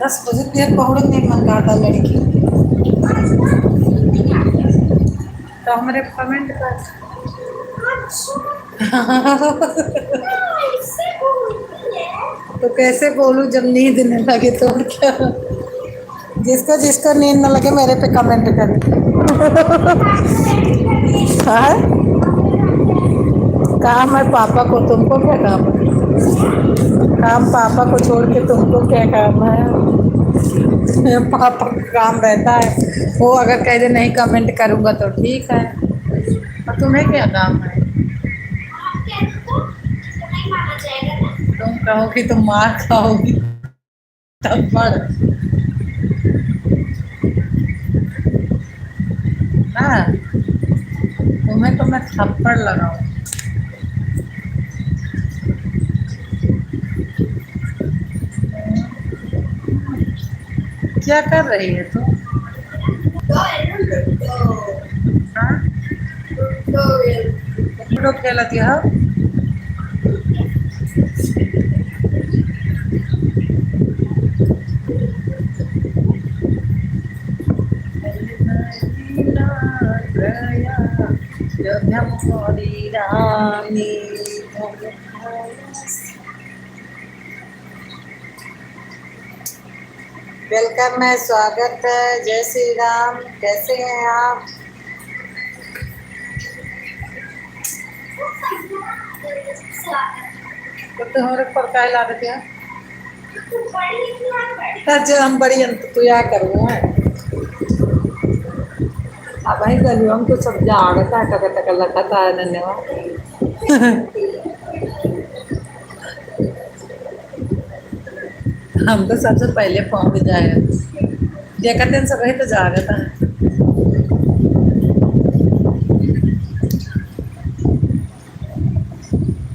बस मुझे तेरे पहुड़ नहीं मंगाता लड़की तो हमारे कमेंट कर तो कैसे बोलूं जब नींद नहीं लगे तो क्या जिसको जिसको नींद न लगे मेरे पे कमेंट करे हाँ काम है पापा को तुमको क्या काम है काम पापा को छोड़ के तुमको क्या काम है पापा का काम रहता है वो अगर कह दे नहीं कमेंट करूंगा तो ठीक है और तुम्हें क्या काम है तुम कहोगी तुम मार खाओगी तब पढ़ ना तुम्हें तो मैं थप्पड़ लगाऊं क्या कर रही है तू हाँ लूडो खेलती हो जब हमारी रानी वेलकम है स्वागत है जय श्री राम कैसे हैं आप तो तुम्हारे पर काय लागत है जो हम बड़ी अंत तू या करूँ है अब भाई गलियों हम तो सब जागता है टका टका लगता है धन्यवाद हम तो सबसे पहले पहुंच जाए देखते हैं सब तो जागता है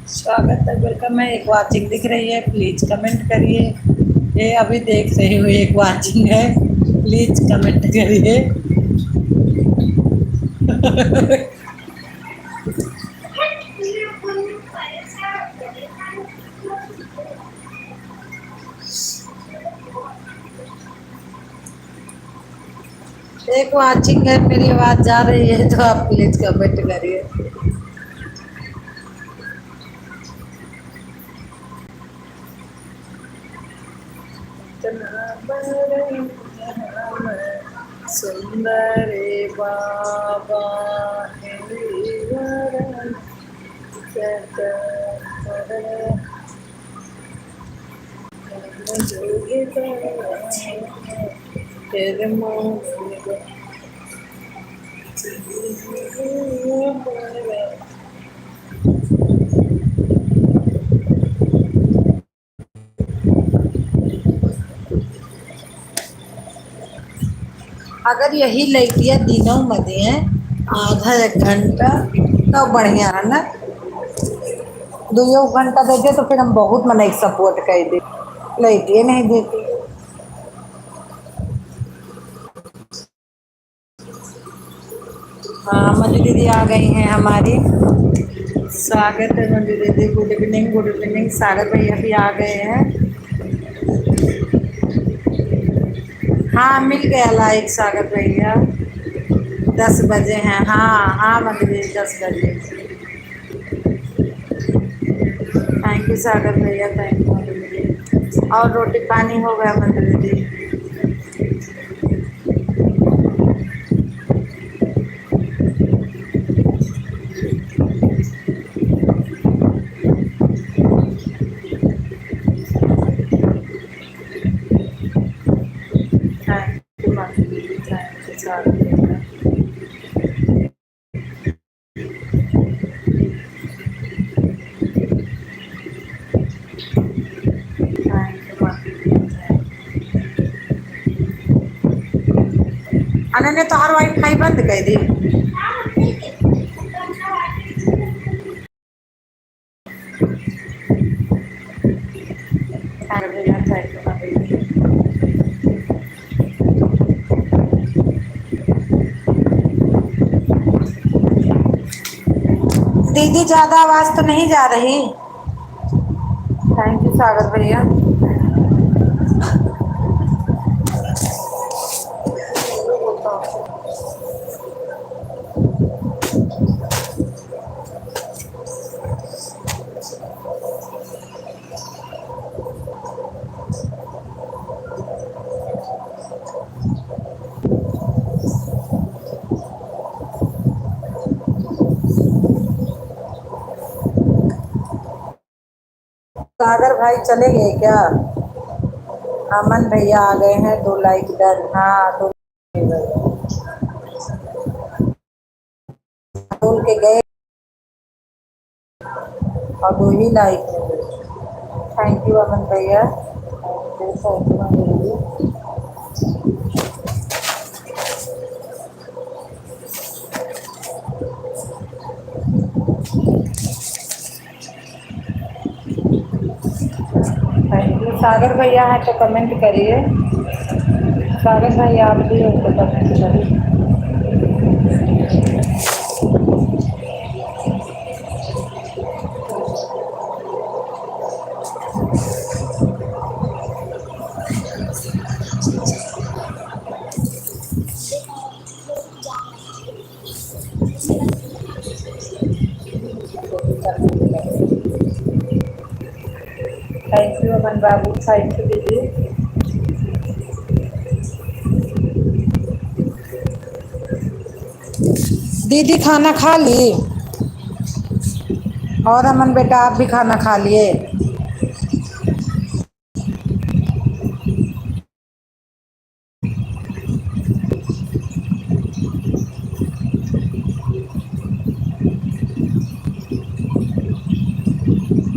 स्वागत है वेलकम है एक वाचिंग दिख रही है प्लीज कमेंट करिए ये अभी देख रही हूँ एक वाचिंग है प्लीज कमेंट करिए एक वाचिंग है मेरी आवाज जा रही है तो आप प्लीज कमेंट करिए सुंदर बाबा अगर यही लड़कियां दिनों में दें आधा एक घंटा तो बढ़िया है ना 2 घंटा देते तो फिर हम बहुत मन सपोर्ट कर दे लड़कियां नहीं देती हाँ मंजू दीदी आ गई हैं हमारी स्वागत है मंजू दीदी गुड इवनिंग सागर भैया भी आ गए हैं हाँ मिल गया लाइक सागर भैया 10 बजे हैं हाँ हाँ मंजू दीदी 10 बजे थैंक यू सागर भैया थैंक यू मंजू दीदी और रोटी पानी हो गया मंजू दीदी अनन्या तो हर वाईफाई बंद कर दी दीदी ज्यादा आवाज तो नहीं जा रही। थैंक यू सागर भैया। सागर भाई चले गए क्या? अमन भैया आ गए हैं, 2 लाइक डन। हाँ, दो बोल के गए और 2 ही लाइक मिले। थैंक यू अमन भैया। थैंक यू अमन भैया। Thank you. सागर भैया हैं तो कमेंट करिए। सागर भाई आप भी हो तो कमेंट करिए। थैंक यू अमन बाबू। थैंक यू दीदी। दीदी खाना खा ली? और अमन बेटा आप भी खाना खा लिए?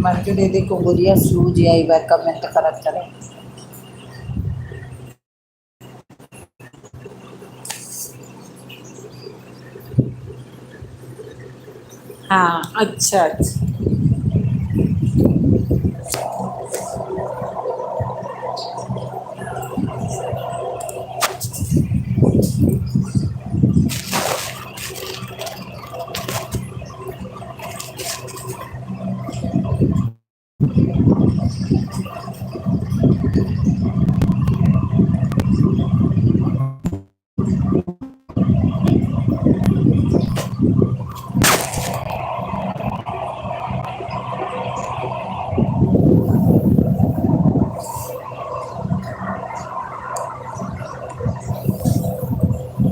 मंजू दीदी को गुड़िया सूझ आई बार कमेंट करत करे। हाँ अच्छा अच्छा।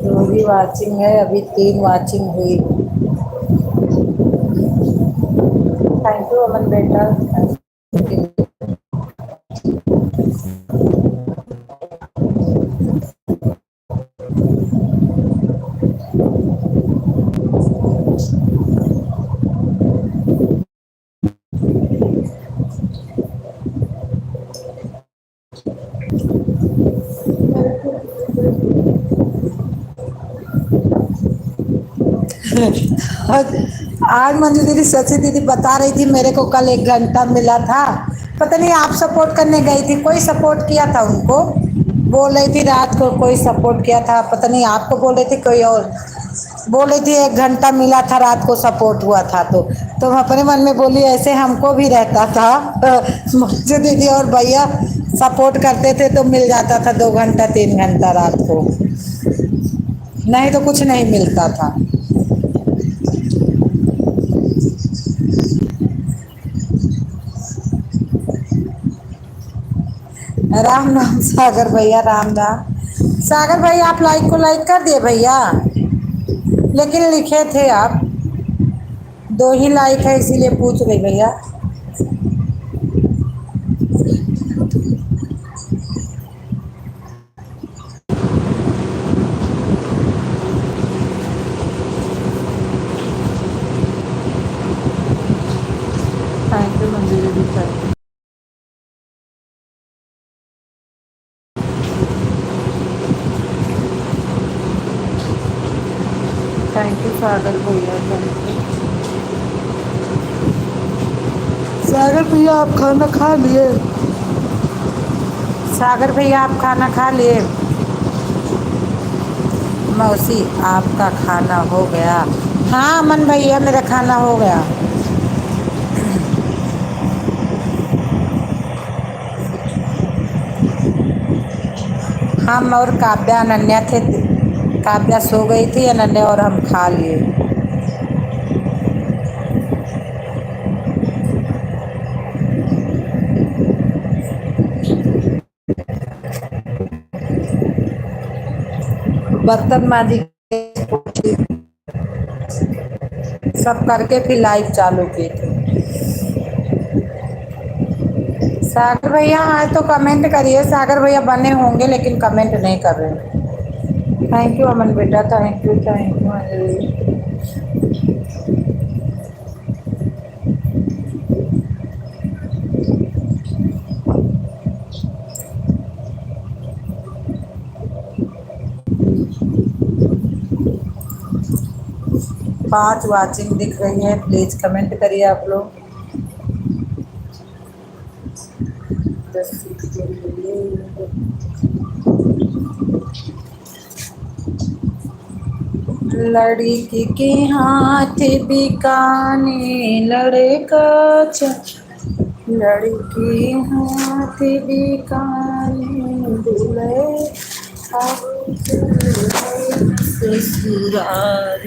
तो भी वाचिंग है, अभी 3 वाचिंग हुई। थैंक यू अमन बेटा। आज मंजू दीदी सची दीदी बता रही थी मेरे को कल 1 घंटा मिला था। पता नहीं आप सपोर्ट करने गई थी, कोई सपोर्ट किया था उनको। बोल रही थी रात को कोई सपोर्ट किया था, पता नहीं आपको बोल रही थी कोई और। बोल रही थी 1 घंटा मिला था रात को सपोर्ट हुआ था। तो मैं अपने मन में बोली ऐसे हमको भी रहता था। मंजू दीदी और भैया सपोर्ट करते थे तो मिल जाता था 2 घंटा 3 घंटा रात को। नहीं तो कुछ नहीं मिलता था। राम राम सागर भैया, राम राम। सागर भैया आप लाइक को लाइक कर दिए भैया, लेकिन लिखे थे आप 2 ही लाइक है इसीलिए पूछ रही भैया। थैंक यू मंजू दीदी। थैंक यू सागर भैया। थैंक यू सागर भैया। आप खाना खा लिए? सागर भैया आप खाना खा लिए? मौसी आपका खाना हो गया? हाँ अमन भैया मेरा खाना हो गया। हम और काव्या अनन्या थे। काव्या सो गई थी, अनन्या और हम खा लिए। बर्तन माजी सब करके फिर लाइव चालू की थी। सागर भैया आए तो कमेंट करिए। सागर भैया बने होंगे लेकिन कमेंट नहीं कर रहे। थैंक यू अमन बेटा, थैंक यू थैंक यू। पांच वाचिंग दिख रही है, प्लीज कमेंट करिए आप लोग। लड़की के हाथ बिकाने लड़का लड़की हाथ बिकाने दूल्हे ससुराल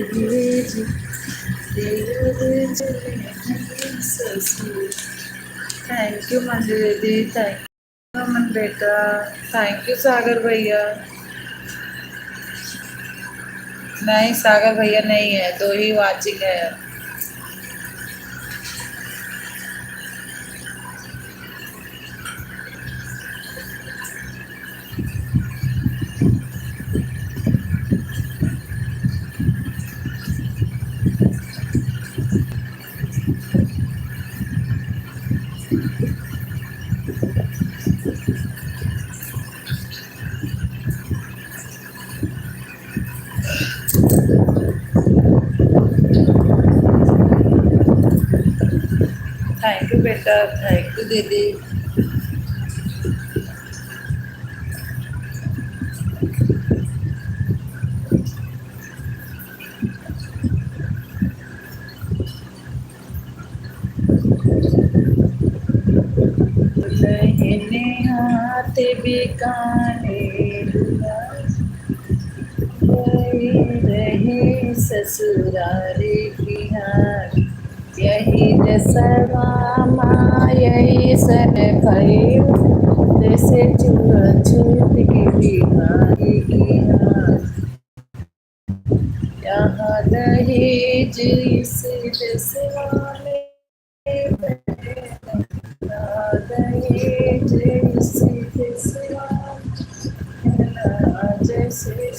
ससुर। Thank you Manju the, thank you Aman बेटा, थैंक यू सागर भैया। नहीं सागर भैया नहीं है, दो ही वाचिंग है। थैंक यू बेटा, थैंक यू दीदी। लहने हाथ बिकाने रहे ससुरारे की हार। यही रसवा माँ यही सन भइल, जैसे छूत की बीमारी की हार। यहाँ दहेज इस रसवा में दहेज इस रसवा में जैसे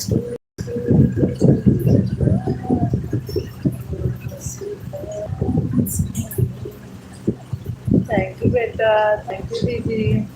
थैंक यू बेटा, थैंक यू दीदी।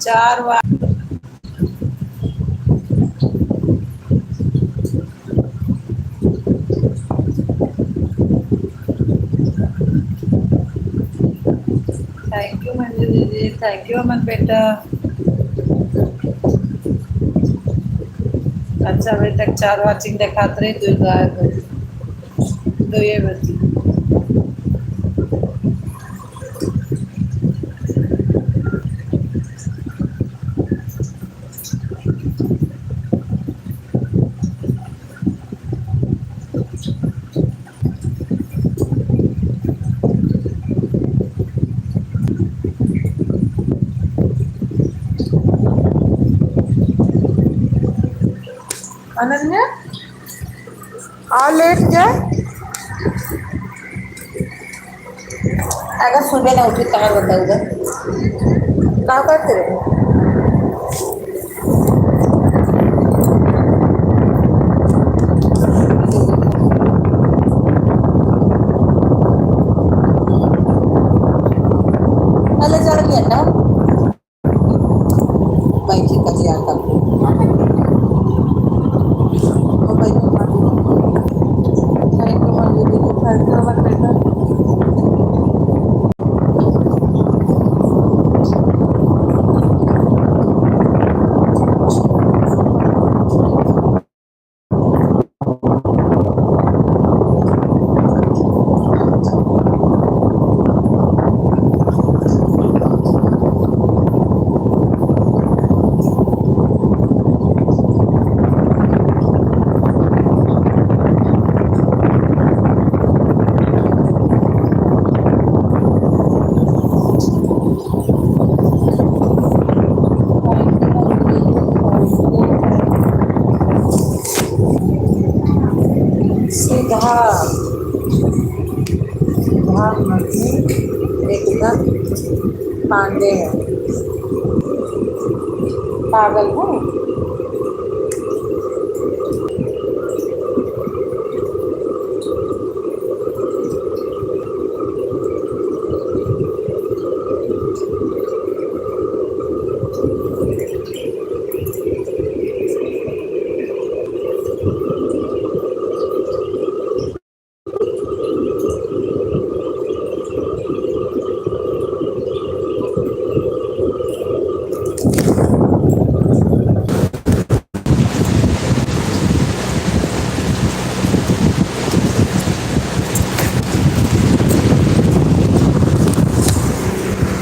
चार बार थैंक यू मंजू दीदी, थैंक यू अमन बेटा। अच्छा अभी तक चार वाचिंग दिखाते रहे, दो गायब, दो ये बची। अनन्या और लेट जाए अगर सुबह ना उठी कहाँ बताऊँ कहाँ करते रहे। पहले चढ़ गया था बैठी कजिया पांडे है। पागल है।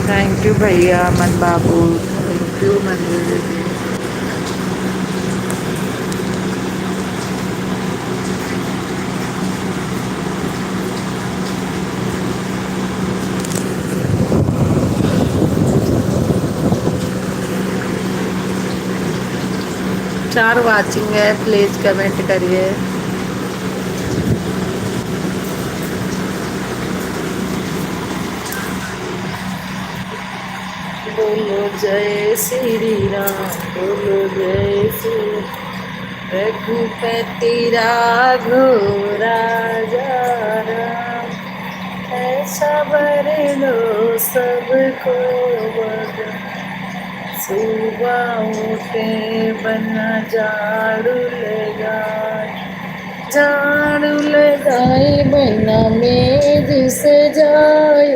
थैंक यू भैया अमन बाबू, थैंक यू मंजू दीदी। 4 वाचिंग है, प्लीज कमेंट करिए। बोलो जय श्री राम, बोलो जय श्री रघुपति राघव राजा राम। ऐसा बर लो सबको बद, सुबह उठे बना झाड़ू लगाए, झाड़ू लगाए बना मेज से जाए।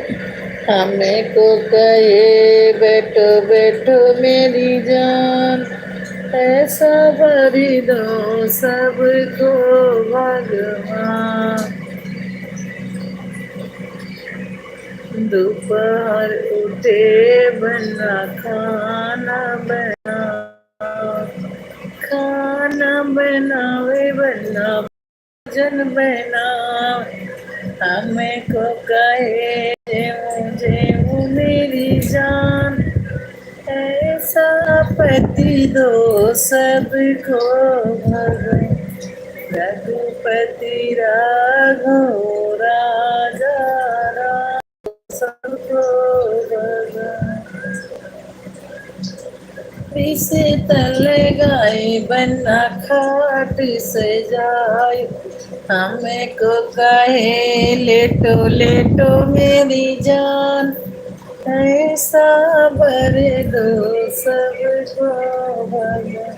हमें को कहे बैठो बैठो मेरी जान, ऐसा भरी दो सबको भगवान। दोपहर उठे बना खाना बना, खाना बनावे बना भोजन बनावे। हमें को कहे जेऊ मेरी जान, ऐसा पति दो सबको भगवान। रघुपति राघव राजा राम, सबको भगवान। इसे तल गाए बना खाट से जाए। हमें को कहे लेटो लेटो मेरी जान, ऐसा बर दो सबको भगवान।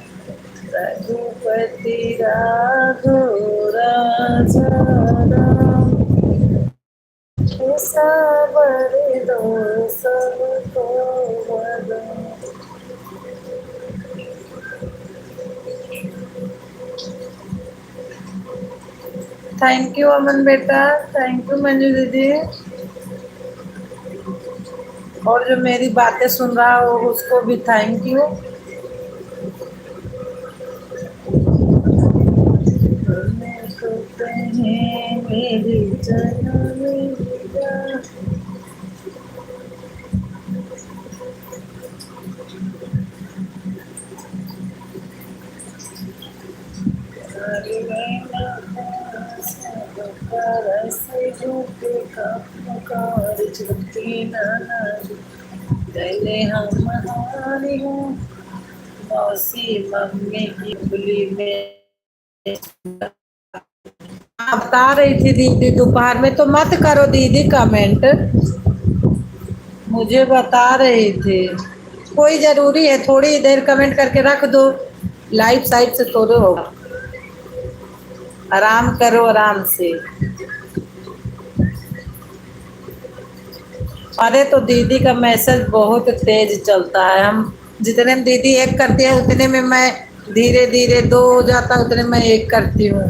रघुपति राघव राजा राम, ऐसा बर दो सबको भगवान। थैंक यू अमन बेटा, थैंक यू मंजू दीदी। और जो मेरी बातें सुन रहा हो उसको भी थैंक यू। मेरी जनमी पहले हम हारी हूँ, मौसी मम्मी की उंगली में। आप बता रही थी दीदी दोपहर में, तो मत करो दीदी कमेंट, मुझे बता रही थी। कोई जरूरी है थोड़ी देर कमेंट करके रख दो, लाइव साइड से थोड़े होगा। आराम करो आराम से। अरे तो दीदी का मैसेज बहुत तेज चलता है, हम जितने में दीदी एक करती है उतने में मैं धीरे धीरे दो हो जाता, उतने में एक करती हूँ।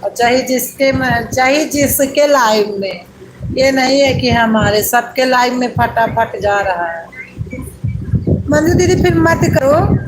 और चाहे जिसके लाइव में, ये नहीं है कि हमारे सबके लाइव में फटाफट जा रहा है। मंजू दीदी फिर मत करो।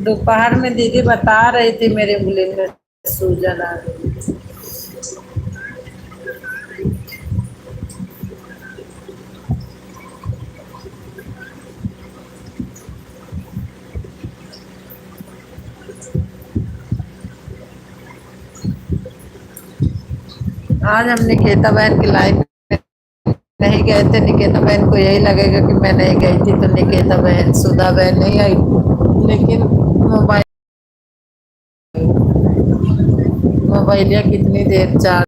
दोपहर में दीदी बता रही थी मेरे गले में सूजन आ रही। आज हम निकेता बहन की लाइफ में नहीं गए थे। निकेता बहन को यही लगेगा कि मैं नहीं गई थी, तो निकेता बहन सुधा बहन नहीं आई, लेकिन मोबाइल मोबाइलिया कितनी देर चार्ज।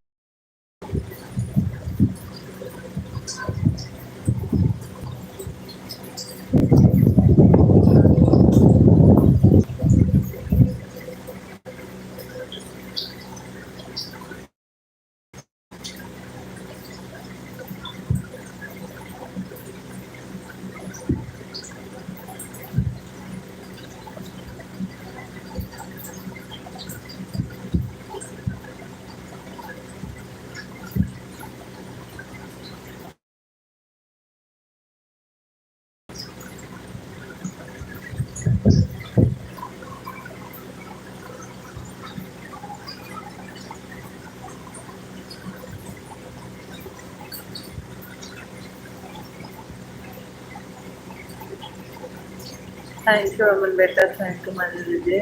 थैंक यू अमन बेटा, थैंक यू मान लीजिए।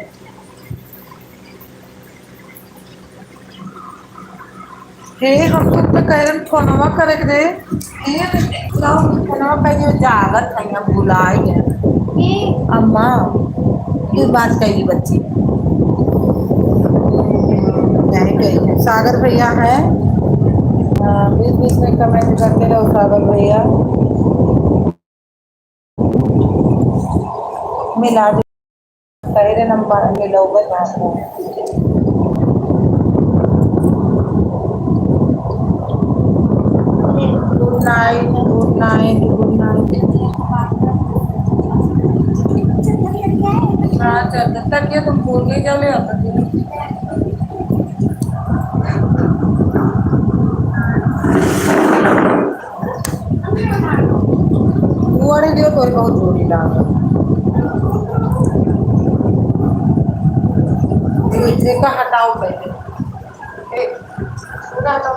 हे हम तो अपने कह रहे फोनवा करे के दे। लाओ फोनवा कहीं जागत है, हम भुला ही गए। अम्मा की बात कही बच्ची नहीं कही। सागर भैया है, बीच बीच में कमेंट करते रहो सागर भैया। मिला दे तेरे नंबर मिलोगे ना। Good Knight, good Knight, good Knight. हाँ चल तक ये तुम भूल गई, चले बुआड़े दियो तो बहुत जोड़ी डाल एक हटाओ पहले। पूरा हटाओ।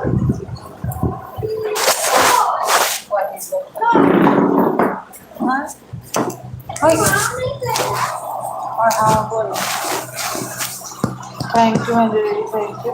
हाँ हो गया। और हाँ बोलो। Thank you Anjali, thank you.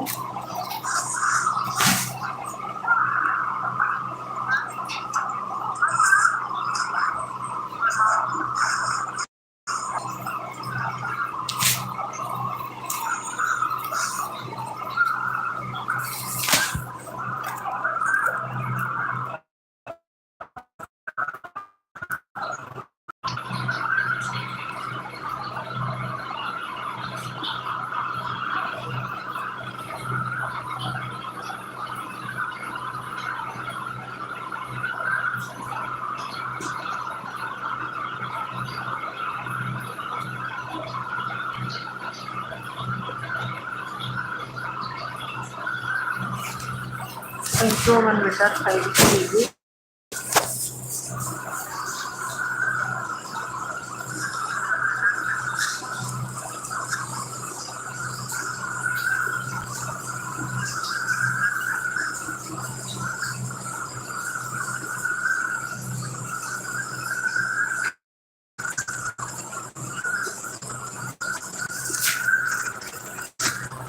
Thank you Aman बेटा, थैंक यू दीदी।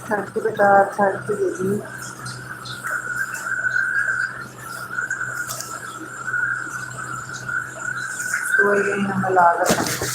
थैंक यू बेटा, थैंक यू दीदी। तो ये हमें लागत है।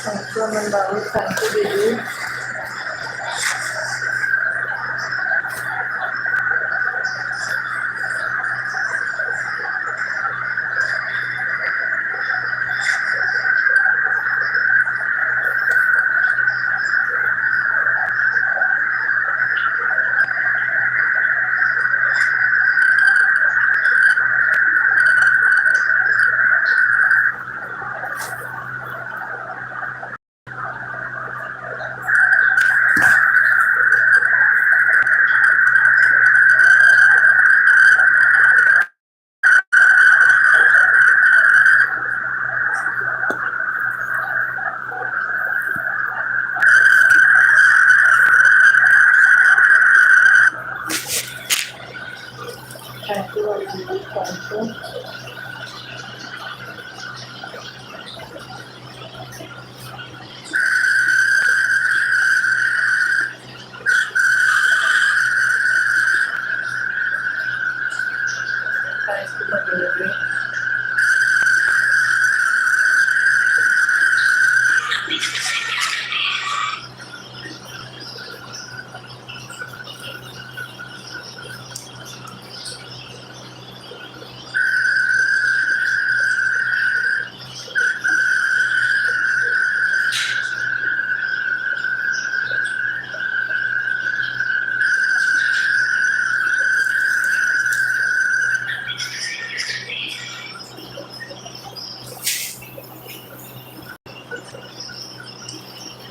थैंक यू अमन बाबू, थैंक यू दीदी। यू।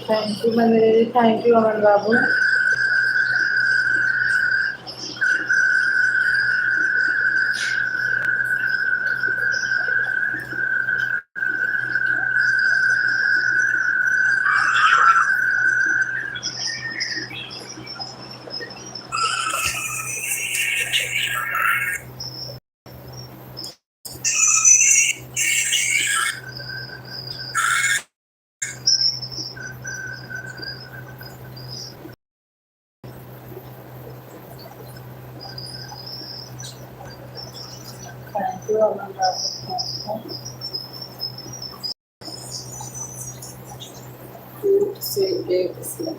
थैंक यू मंदिर दीदी, थैंक यू अमन बाबू। थैंक यू अमन बाबू। से एक से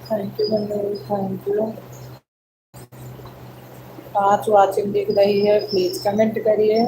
थैंक यू मंदिर, थैंक यू। 5 वाचिंग दिख रही है, प्लीज कमेंट करिए।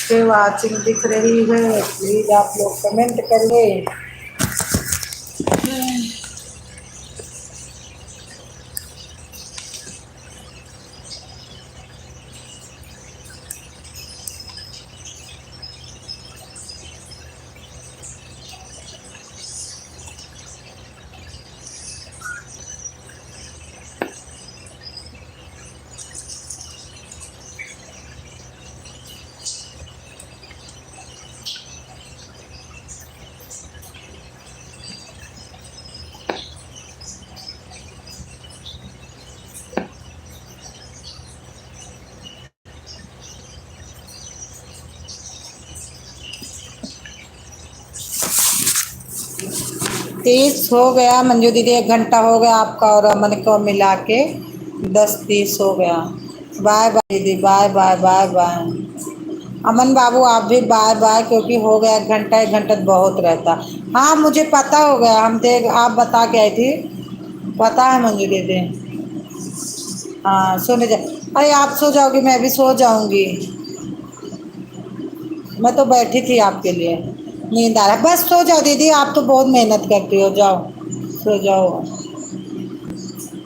के वाचिंग दिख रही है, प्लीज आप लोग कमेंट करिए। तीस हो गया मंजू दीदी, 1 घंटा हो गया आपका और अमन को मिला के 10:30 हो गया। बाय बाय दीदी, bye bye bye bye. Aman बाबू आप भी बाय बाय, क्योंकि हो गया 1 घंटा, 1 घंटा तो बहुत रहता। हाँ मुझे पता हो गया, हम देख आप बता के आई थी, पता है मंजू दीदी। हाँ सोने जा, अरे आप सो जाओगी मैं भी सो जाऊंगी। मैं तो बैठी थी आपके लिए, नींद आ रहा है। बस सो जाओ दीदी, आप तो बहुत मेहनत करती हो, जाओ सो जाओ।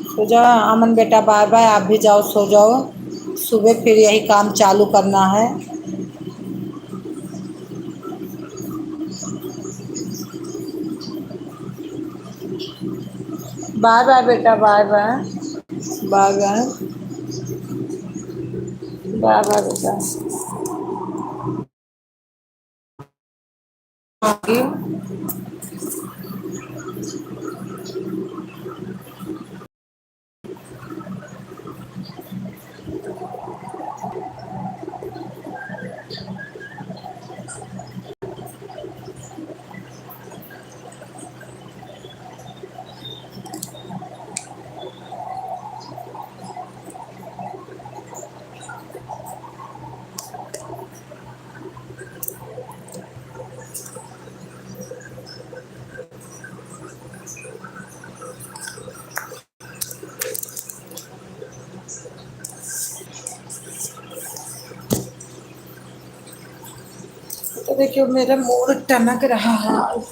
सो जाओ अमन बेटा, बाय बाय, आप भी जाओ सो जाओ। सुबह फिर यही काम चालू करना है। बाय बाय बेटा, bye bye bye bye bye bye बेटा। तो देखियो मेरा मूड टनक रहा है आज।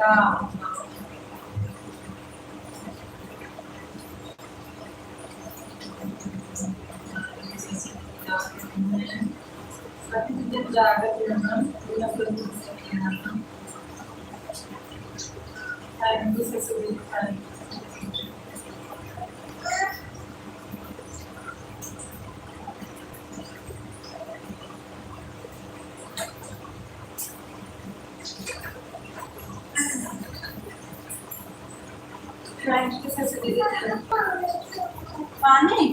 हाँ। प्रतिदिन जागृत रहना, पूरा रहना। थैंक यू ससुरी, थैंक यू ससुरी। पानी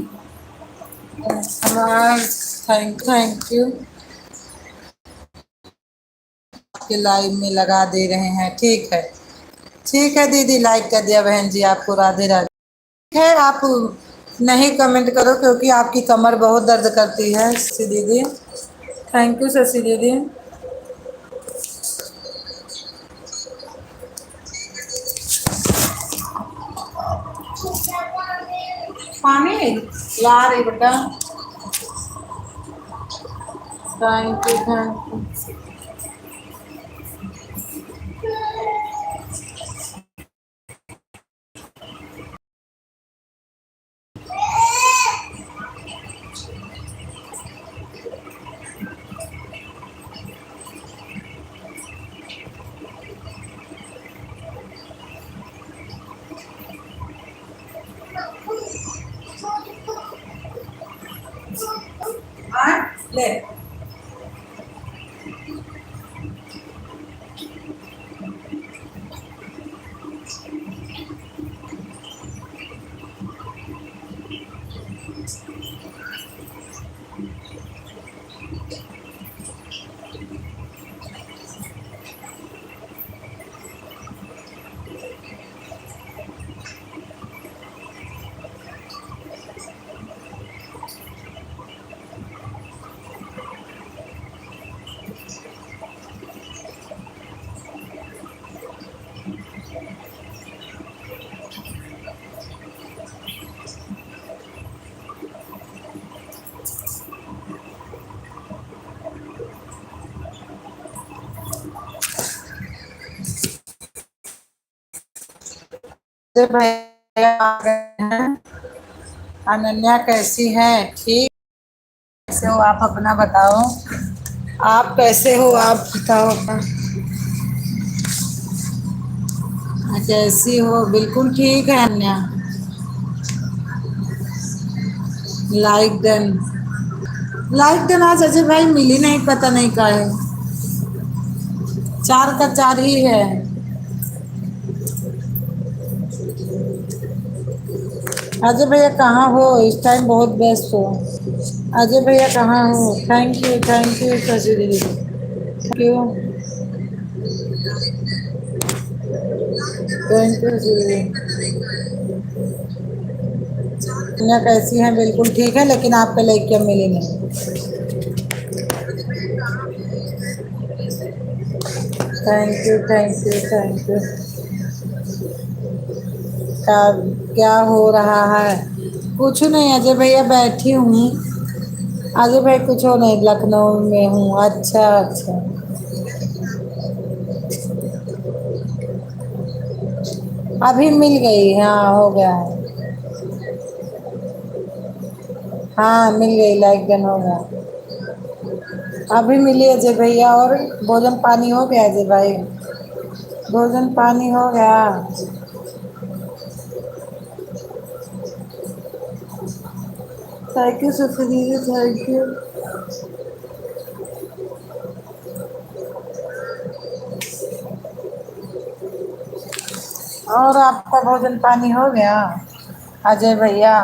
थैंक यू के लाइव में लगा दे रहे हैं। ठीक है दीदी, लाइक कर दिया बहन जी, आपको राधे राधे। है आप नहीं कमेंट करो क्योंकि आपकी कमर बहुत दर्द करती है शशि दीदी। थैंक यू शशि दीदी। पानी ला रही बेटा। Thank you. ले भैया आ गए हैं। अनन्या कैसी हैं? ठीक। कैसे हो आप अपना बताओ। आप कैसे हो आप बताओ अपना। कैसी हो? बिल्कुल ठीक है अन्या। Like done. लाइक डन आज अजय भाई मिली नहीं, पता नहीं का है। 4 का 4 ही है। अजय भैया कहाँ हो? इस टाइम बहुत व्यस्त हो। अजय भैया कहाँ हो? थैंक यू शशि दीदी, थैंक यू। थैंक यू दीदी। कैसी हैं? बिल्कुल ठीक है, लेकिन आपके लड़कियाँ मिली नहीं। Thank you. क्या क्या हो रहा है? कुछ नहीं अजय भैया, बैठी हूँ। अजय भाई कुछ हो नहीं, लखनऊ में हूँ। अच्छा। अभी मिल गई, हाँ हो गया है। हाँ मिल गई, लाइक डन हो गया। अभी मिली अजय भैया। और भोजन पानी हो गया अजय भाई? भोजन पानी हो गया। थैंक यू सुखदी, थैंक यू। और आपका भोजन पानी हो गया अजय भैया?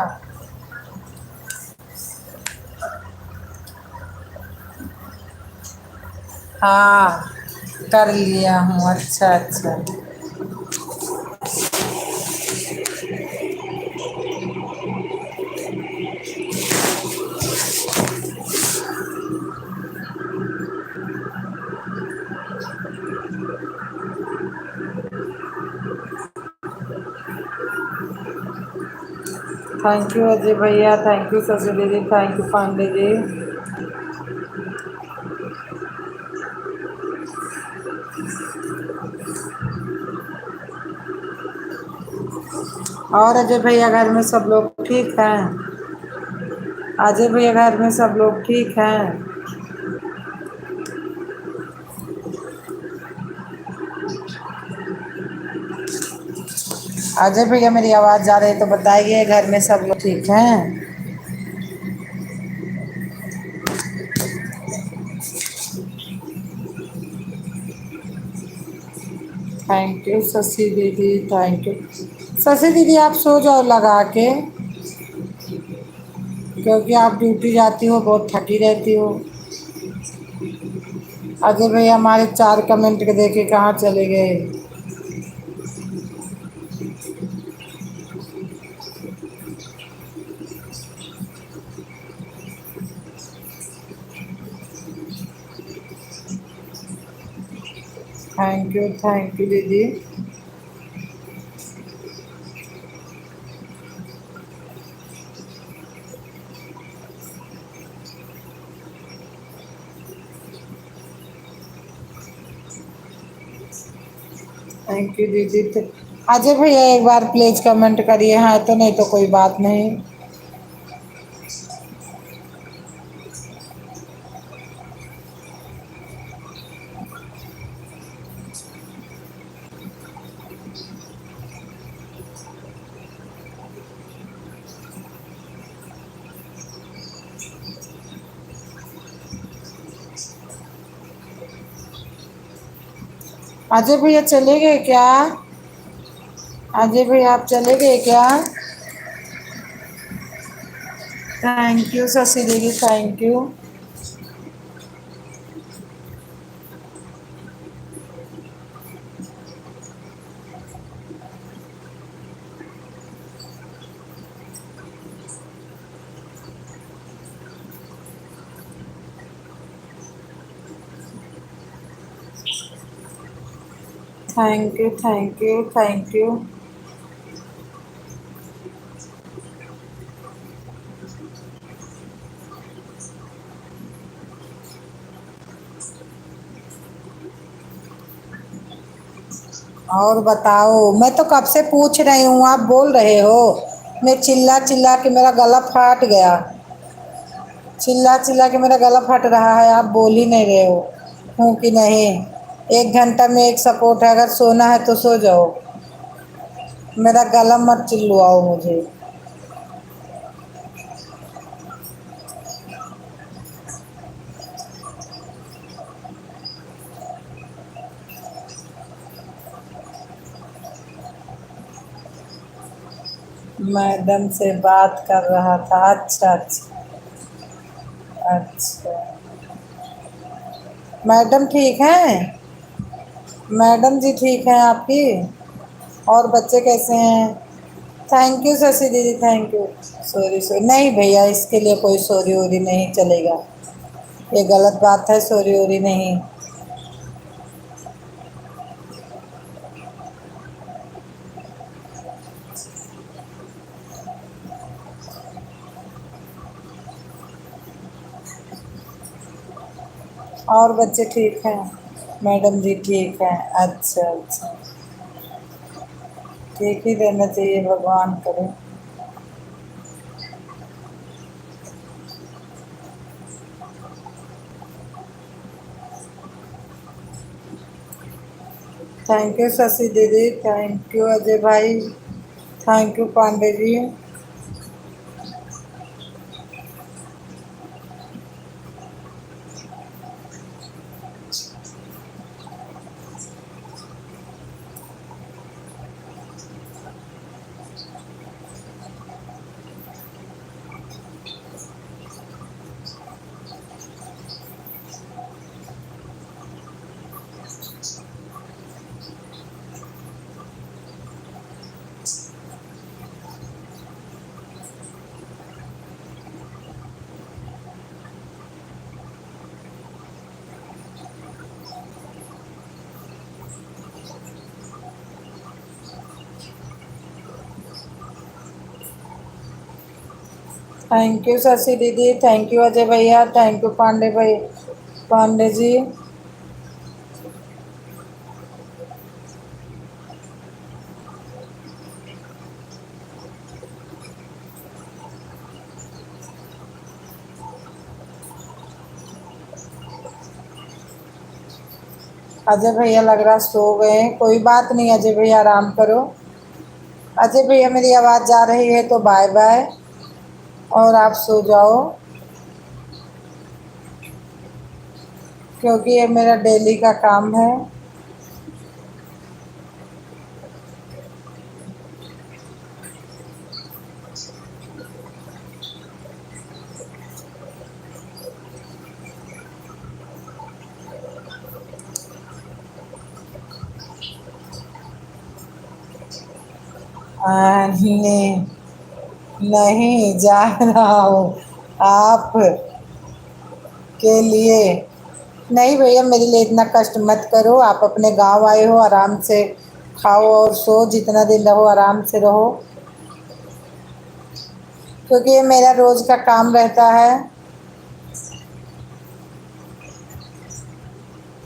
हाँ कर लिया हूँ। अच्छा। थैंक यू अजय भैया, थैंक यू शशि दीदी, थैंक यू पांडे जी। और अजय भैया घर में सब लोग ठीक हैं? अजय भैया घर में सब लोग ठीक हैं? अजय भैया मेरी आवाज़ जा रही है तो बताइए, घर में सब लोग ठीक हैं? थैंक यू शशि दीदी, थैंक यू। शशि दीदी आप सो जाओ लगा के, क्योंकि आप ड्यूटी जाती हो, बहुत थकी रहती हो। अजय भैया हमारे 4 कमेंट के देखे कहाँ चले गए? थैंक यू दीदी। थैंक यू दीदी। तो अजय भैया एक बार प्लीज कमेंट करिए, हाँ तो, नहीं तो कोई बात नहीं। अजय भैया चले गए क्या? अजय भैया आप चले गए क्या? थैंक यू शशि दीदी, thank you. Thank you, thank you, thank you. और बताओ, मैं तो कब से पूछ रही हूँ, आप बोल रहे हो। मैं चिल्ला चिल्ला के मेरा गला फाट गया। चिल्ला चिल्ला के मेरा गला फट रहा है, आप बोल ही नहीं रहे हो हूँ कि नहीं। 1 घंटा में एक सपोर्ट है, अगर सोना है तो सो जाओ। मेरा गला मत चिल्लवाओ मुझे। मैडम से बात कर रहा था, अच्छा अच्छा। अच्छा, मैडम ठीक हैं? मैडम जी ठीक हैं आपकी? और बच्चे कैसे हैं? थैंक यू शशि दीदी, थैंक यू। सॉरी सॉरी, नहीं भैया इसके लिए कोई सॉरी वोरी नहीं चलेगा, ये गलत बात है, सॉरी वोरी नहीं। और बच्चे ठीक हैं? मैडम जी ठीक हैं, अच्छा अच्छा। ठीक ही रहना चाहिए, भगवान करे। थैंक यू शशि दीदी, थैंक यू अजय भाई, thank you Pandey ji. Thank you Shashi दीदी, थैंक यू अजय भैया, थैंक यू पांडे भाई, पांडे जी। अजय भैया लग रहा सो गए हैं। कोई बात नहीं अजय भैया, आराम करो। अजय भैया मेरी आवाज़ जा रही है तो बाय बाय, और आप सो जाओ, क्योंकि ये मेरा डेली का काम है। नहीं, नहीं जा रहा हूँ आप के लिए। नहीं भैया मेरे लिए इतना कष्ट मत करो। आप अपने गांव आए हो, आराम से खाओ और सो, जितना दिन रहो आराम से रहो, क्योंकि ये मेरा रोज का काम रहता है।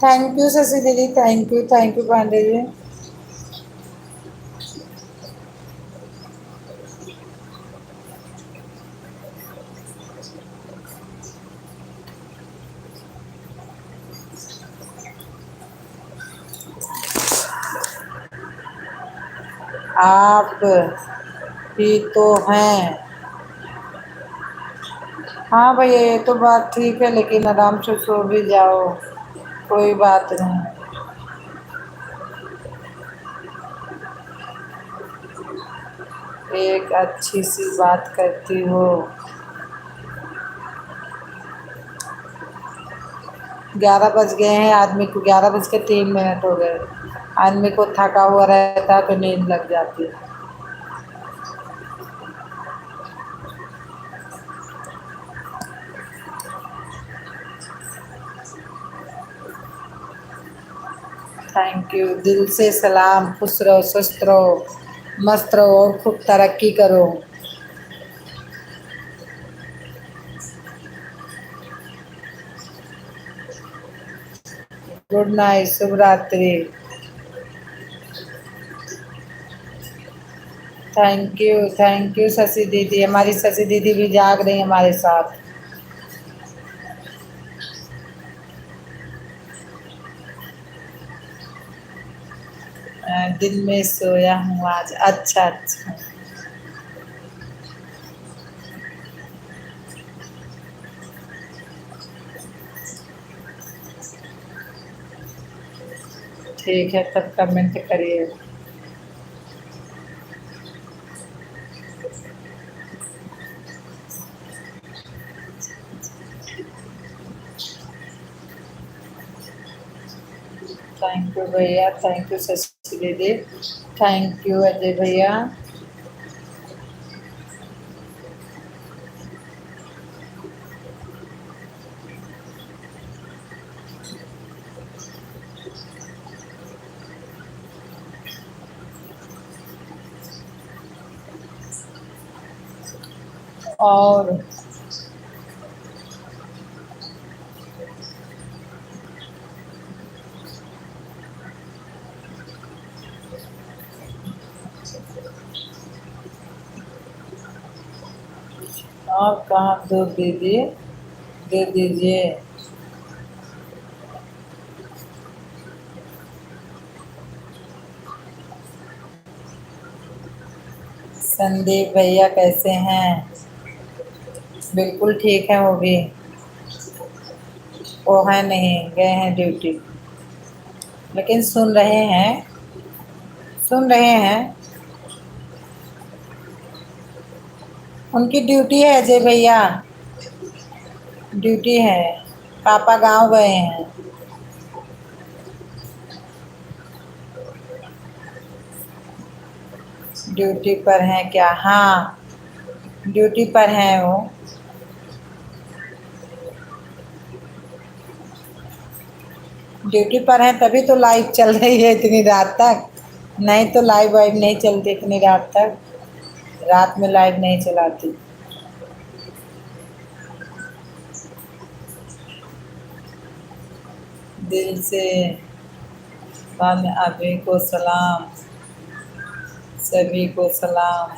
थैंक यू शशि दीदी, थैंक यू पांडे जी। आप ही तो हैं। हाँ भैया ये तो बात ठीक है, लेकिन आराम से सो भी जाओ, कोई बात नहीं। एक अच्छी सी बात करती हो। 11 बज गए हैं, आदमी को 11 बज के 3 मिनट हो गए। आदमी को थका हुआ रहता है तो नींद लग जाती है। थैंक यू, दिल से सलाम, खुश रहो, स्वस्थ रहो, मस्त रहो और खूब तरक्की करो। गुड नाइट, शुभ रात्रि। थैंक यू शशि दीदी, हमारी शशि दीदी भी जाग रही है हमारे साथ। दिन में सोया हूँ आज। अच्छा अच्छा, ठीक है तब कमेंट करिए। थैंक यू भैया, थैंक यू शशि दीदी, थैंक यू अजय भैया। और कहाँ दूध दीजिए, दे दीजिए। संदीप भैया कैसे हैं? बिल्कुल ठीक है वो भी। वो है नहीं, गए हैं ड्यूटी, लेकिन सुन रहे हैं, सुन रहे हैं। उनकी ड्यूटी है अजय भैया, ड्यूटी है। पापा गांव गए हैं। ड्यूटी पर हैं क्या? हाँ, ड्यूटी पर हैं वो। ड्यूटी पर हैं तभी तो लाइव चल रही है इतनी रात तक, नहीं तो लाइव वाइव नहीं चलती इतनी रात तक। रात में लाइव नहीं चलाती। दिल से अभी को सलाम, सभी को सलाम।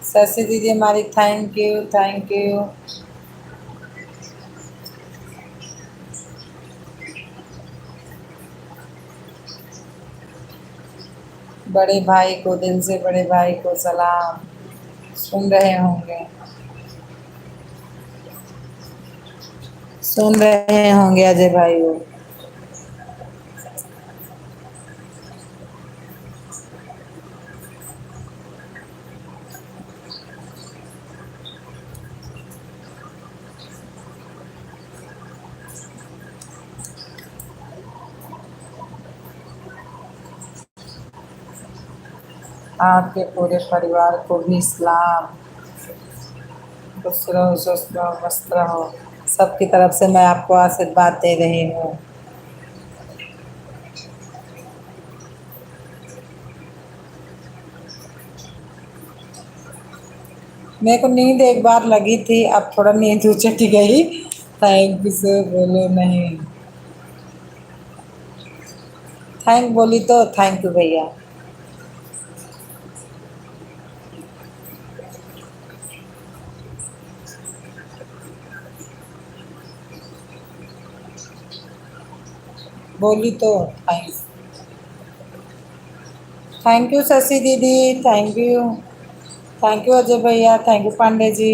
शशि दीदी हमारी, थैंक यू, थैंक यू। बड़े भाई को दिल से बड़े भाई को सलाम। सुन रहे होंगे, सुन रहे होंगे अजय भाई वो। आपके पूरे परिवार को भी सलाम। खुश रहो, स्वस्थ रहो, मस्त रहो। सबकी तरफ से मैं आपको आशीर्वाद दे रही हूँ। मेरे को नींद एक बार लगी थी, अब थोड़ा नींद चट गई। थैंक यू सर बोलो नहीं। थैंक बोली तो थैंक यू भैया। बोली तो थैंक। थैंक यू शशि दीदी, thank you. Thank you Ajay भैया, थैंक यू पांडे जी।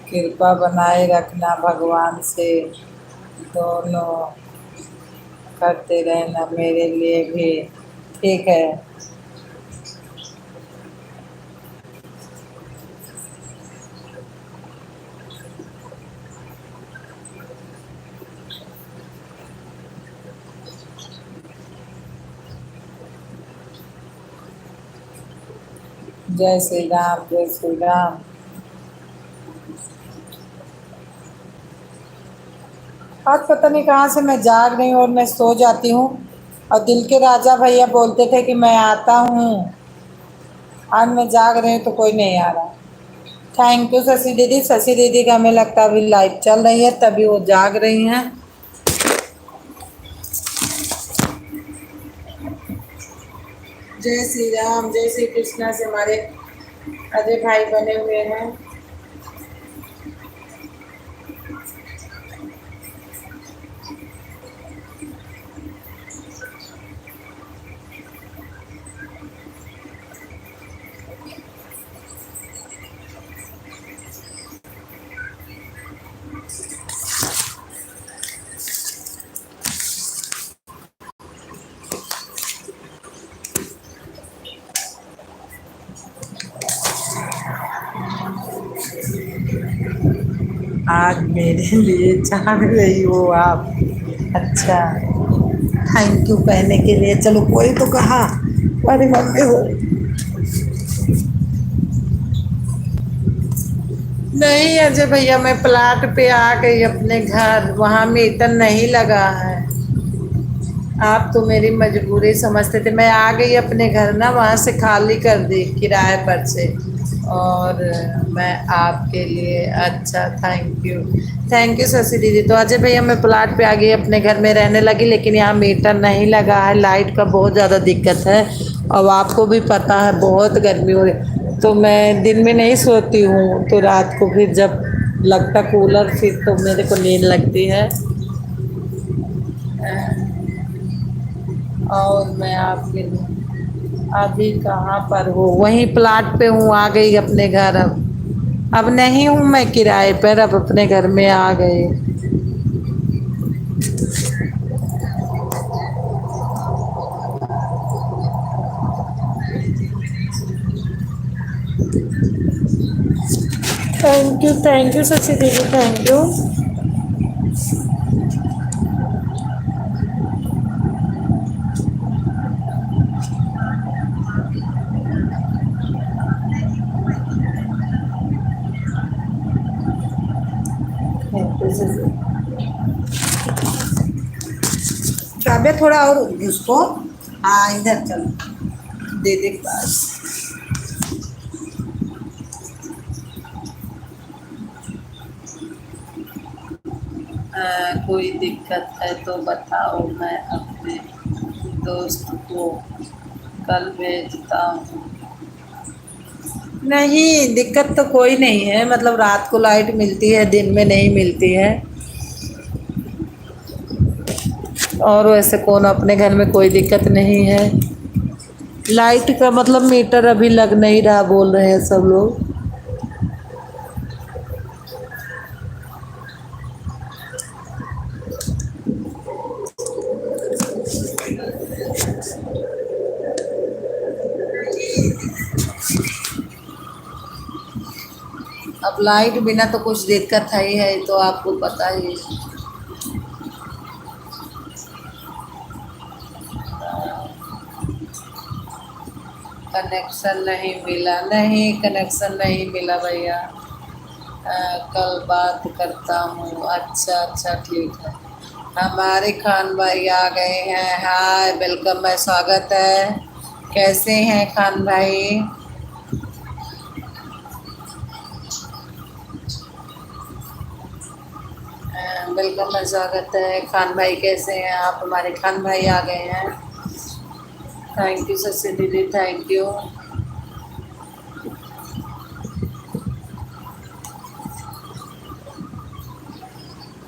कृपा बनाए रखना भगवान से, दोनों करते रहना मेरे लिए भी। ठीक है। जय श्री राम, जय श्री राम। आज पता नहीं कहाँ से मैं जाग रही हूँ और मैं सो जाती हूँ, और दिल के राजा भैया बोलते थे कि मैं आता हूँ। आज मैं जाग रही हूँ तो कोई नहीं आ रहा। थैंक यू शशि दीदी। शशि दीदी का हमें लगता है अभी लाइव चल रही है तभी वो जाग रही हैं। जय श्री राम, जय श्री कृष्णा से हमारे अजय भाई बने हुए हैं। आज मेरे लिए जाग रही हो आप? अच्छा, थैंक यू कहने के लिए। चलो कोई तो कहा, अरे मम्मी हो। नहीं अजय भैया, मैं प्लाट पे आ गई अपने घर, वहां मीटर नहीं लगा है। आप तो मेरी मजबूरी समझते थे। मैं आ गई अपने घर ना, वहां से खाली कर दी किराए पर से। और मैं आपके लिए, अच्छा thank you. Thank you Shashi दीदी। तो अजय भैया मैं प्लाट पे आ गई, अपने घर में रहने लगी, लेकिन यहाँ मीटर नहीं लगा है, लाइट का बहुत ज़्यादा दिक्कत है। अब आपको भी पता है बहुत गर्मी हो रही, तो मैं दिन में नहीं सोती हूँ, तो रात को फिर जब लगता कूलर फिर तो मेरे को नींद लगती है। और मैं आपके लिए अभी कहाँ पर हूँ? वहीं प्लाट पे हूँ, आ गई अपने घर। अब नहीं हूँ मैं किराए पर, अब अपने घर में आ गई। थैंक यू शशि दीदी, thank you. Thank you Shashi. Kavya थोड़ा और उसको, हाँ इधर चलो, दे दे पास। कोई दिक्कत है तो बताओ, मैं अपने दोस्त को कल भेजता हूँ। नहीं, दिक्कत तो कोई नहीं है, मतलब रात को लाइट मिलती है, दिन में नहीं मिलती है। और वैसे कौन, अपने घर में कोई दिक्कत नहीं है। लाइट का मतलब मीटर अभी लग नहीं रहा बोल रहे हैं सब लोग। अब लाइट बिना तो कुछ दिक्कत है ही है, तो आपको पता ही है। कनेक्शन नहीं मिला, नहीं कनेक्शन नहीं मिला भैया। कल बात करता हूँ। अच्छा अच्छा ठीक है। हमारे खान भाई आ गए हैं। हाय वेलकम है, स्वागत है। कैसे हैं खान भाई? वेलकम है, स्वागत है। खान भाई कैसे हैं आप? हमारे खान भाई आ गए हैं। थैंक यू शशि दीदी, थैंक यू।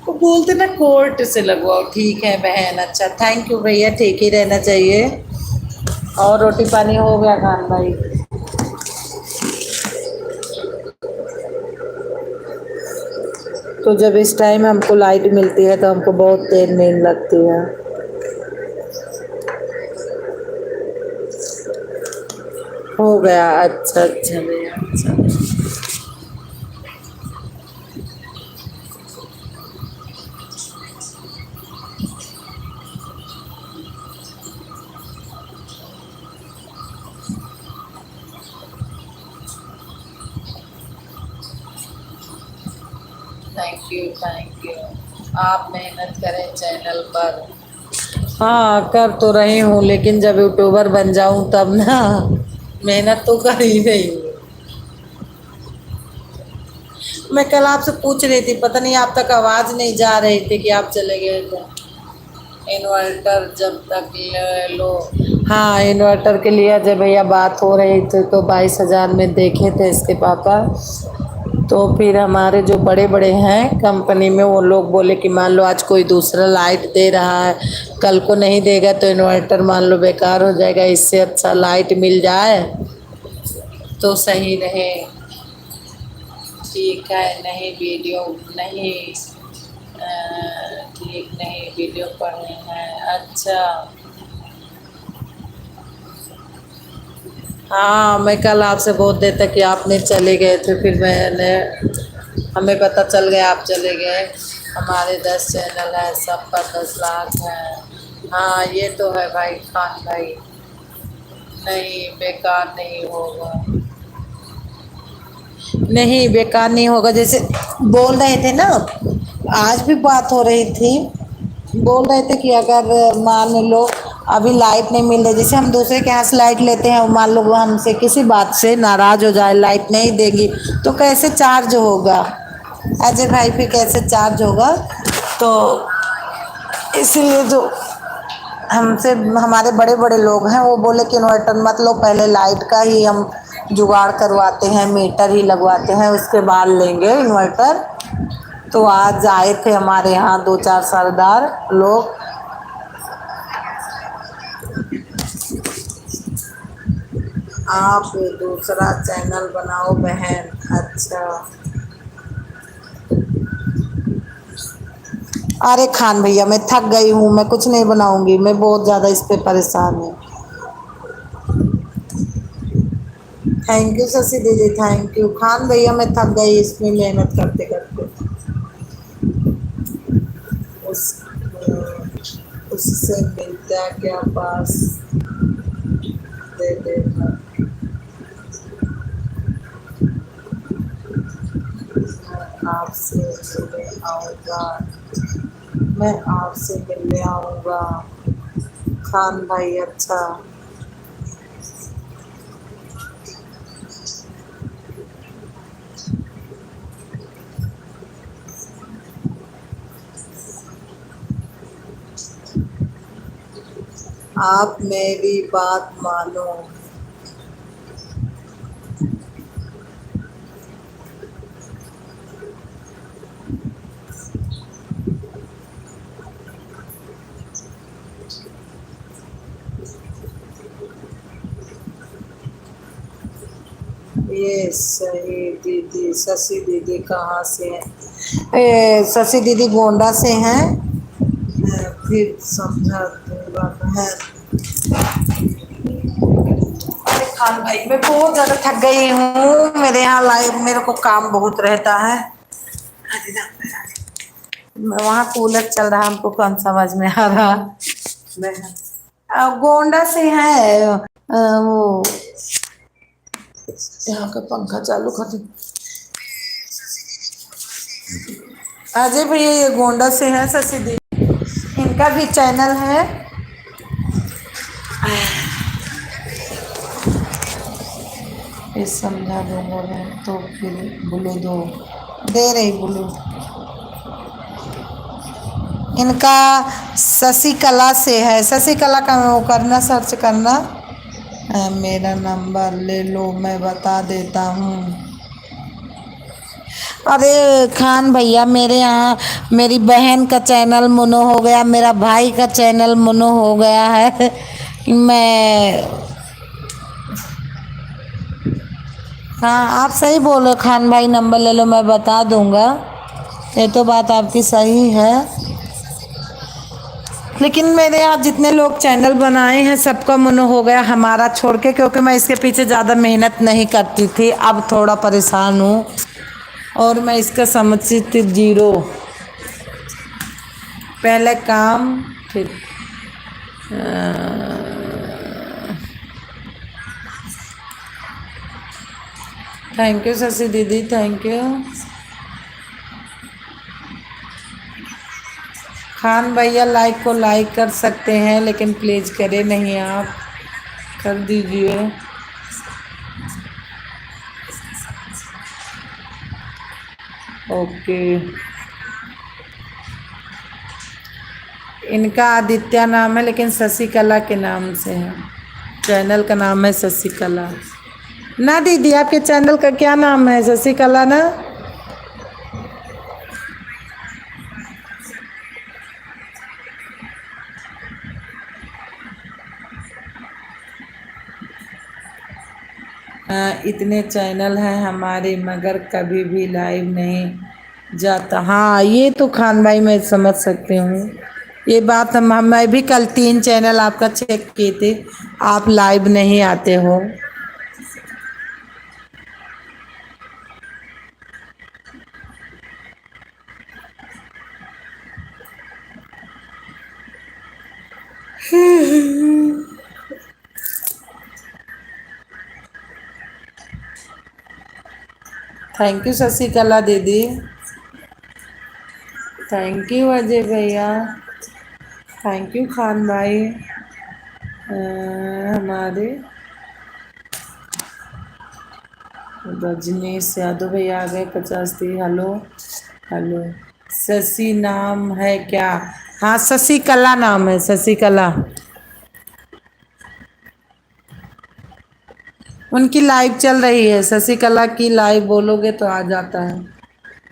वो बोलते ना कोर्ट से लगवाओ। ठीक है बहन, अच्छा थैंक यू भैया, ठीक ही रहना चाहिए। और रोटी पानी हो गया खान भाई? तो जब इस टाइम हमको लाइट मिलती है तो हमको बहुत देर नींद लगती है। हो गया, अच्छा अच्छा भैया, अच्छा। Thank you thank you. आप मेहनत करें चैनल पर। हाँ कर तो रही हूँ, लेकिन जब यूट्यूबर बन जाऊँ तब ना। मेहनत तो कर ही रही हूँ। मैं कल आपसे पूछ रही थी, पता नहीं आप तक आवाज नहीं जा रही थी कि आप चले गए थे। इन्वर्टर जब तक ले लो। हाँ इन्वर्टर के लिए जब भैया बात हो रही थी तो 22,000 में देखे थे इसके पापा। तो फिर हमारे जो बड़े बड़े हैं कंपनी में, वो लोग बोले कि मान लो आज कोई दूसरा लाइट दे रहा है, कल को नहीं देगा तो इन्वर्टर मान लो बेकार हो जाएगा, इससे अच्छा लाइट मिल जाए तो सही रहे। ठीक है, नहीं वीडियो नहीं। ठीक नहीं, वीडियो पढ़े हैं, अच्छा। हाँ मैं कल आपसे बहुत देर तक कि आपने चले गए थे, फिर मैंने, हमें पता चल गया आप चले गए। हमारे 10 चैनल है, सबका 10 लाख है। हाँ ये तो है भाई खान भाई। नहीं बेकार नहीं होगा। नहीं बेकार नहीं होगा, जैसे बोल रहे थे ना, आज भी बात हो रही थी। बोल रहे थे कि अगर मान लो अभी लाइट नहीं मिल रही, जैसे हम दूसरे के यहाँ से लाइट लेते हैं, मान लो वो हमसे किसी बात से नाराज हो जाए, लाइट नहीं देगी, तो कैसे चार्ज होगा अजय भाई, फिर कैसे चार्ज होगा? तो इसीलिए जो हमसे हमारे बड़े बड़े लोग हैं वो बोले कि इन्वर्टर मत लो, पहले लाइट का ही हम जुगाड़ करवाते हैं, मीटर ही लगवाते हैं, उसके बाद लेंगे इन्वर्टर। तो आज आए थे हमारे यहाँ दो चार सरदार लोग। आप दूसरा चैनल बनाओ बहन, अच्छा। अरे खान भैया मैं थक गई हूँ, मैं कुछ नहीं बनाऊंगी, मैं बहुत ज़्यादा इस पे परेशान हूँ। थैंक यू शशि दीदी, थैंक यू। खान भैया मैं थक गई इसमें मेहनत करते करते। उस उससे मिलता क्या पास दे देना। मैं आपसे मिलने आऊँगा, मैं आपसे मिलने आऊँगा खान भाई, अच्छा। आप मेरी बात मानो। ये सही दीदी, शशि दीदी कहाँ से है? ए, शशि दीदी गोंडा से हैं। फिर समझा दूंगा मैं। अरे खान भाई, मैं बहुत ज्यादा थक गई हूँ। मेरे यहाँ लाइव मेरे को काम बहुत रहता है। वहाँ कूलर चल रहा, हमको कौन समझ में आ रहा। गोंडा से है। वो यहाँ का पंखा चालू कर दो। अजय भैया ये गोंडा से है शशि दी, इनका भी चैनल है। ये समझा दूंगा मैं तो फिर ब्लू दो दे रही ब्लू। इनका शशि कला से है, शशि कला का वो करना, सर्च करना। मेरा नंबर ले लो, मैं बता देता हूँ। अरे खान भैया, मेरे यहाँ मेरी बहन का चैनल मोनो हो गया, मेरा भाई का चैनल मोनो हो गया है। मैं, हाँ आप सही बोलो खान भाई, नंबर ले लो मैं बता दूंगा। ये तो बात आपकी सही है। लेकिन मेरे यहाँ जितने लोग चैनल बनाए हैं सबका मन हो गया हमारा छोड़ के, क्योंकि मैं इसके पीछे ज़्यादा मेहनत नहीं करती थी। अब थोड़ा परेशान हूँ और मैं इसका समझती थी जीरो। पहले काम फिर थैंक यू शशि दीदी, थैंक यू। खान भैया लाइक को लाइक कर सकते हैं, लेकिन प्लीज़ करें नहीं, आप कर दीजिए। ओके। इनका आदित्य नाम है, लेकिन शशि कला के नाम से है। चैनल का नाम है शशि कला ना। दीदी आपके चैनल का क्या नाम है? शशि कला ना। इतने चैनल हैं हमारे, मगर कभी भी लाइव नहीं जाता। हाँ ये तो खान भाई मैं समझ सकती हूँ ये बात। मैं भी कल 3 चैनल आपका चेक किए थे, आप लाइव नहीं आते हो। थैंक यू शशि कला दीदी, थैंक यू अजय भैया, थैंक यू खान भाई। हमारे रजनीश यादव भैया आ गए 50 थी। Hello hello. शशि नाम है क्या? हाँ शशि कला नाम है, शशि कला। उनकी लाइव चल रही है, शशि कला की लाइव बोलोगे तो आ जाता है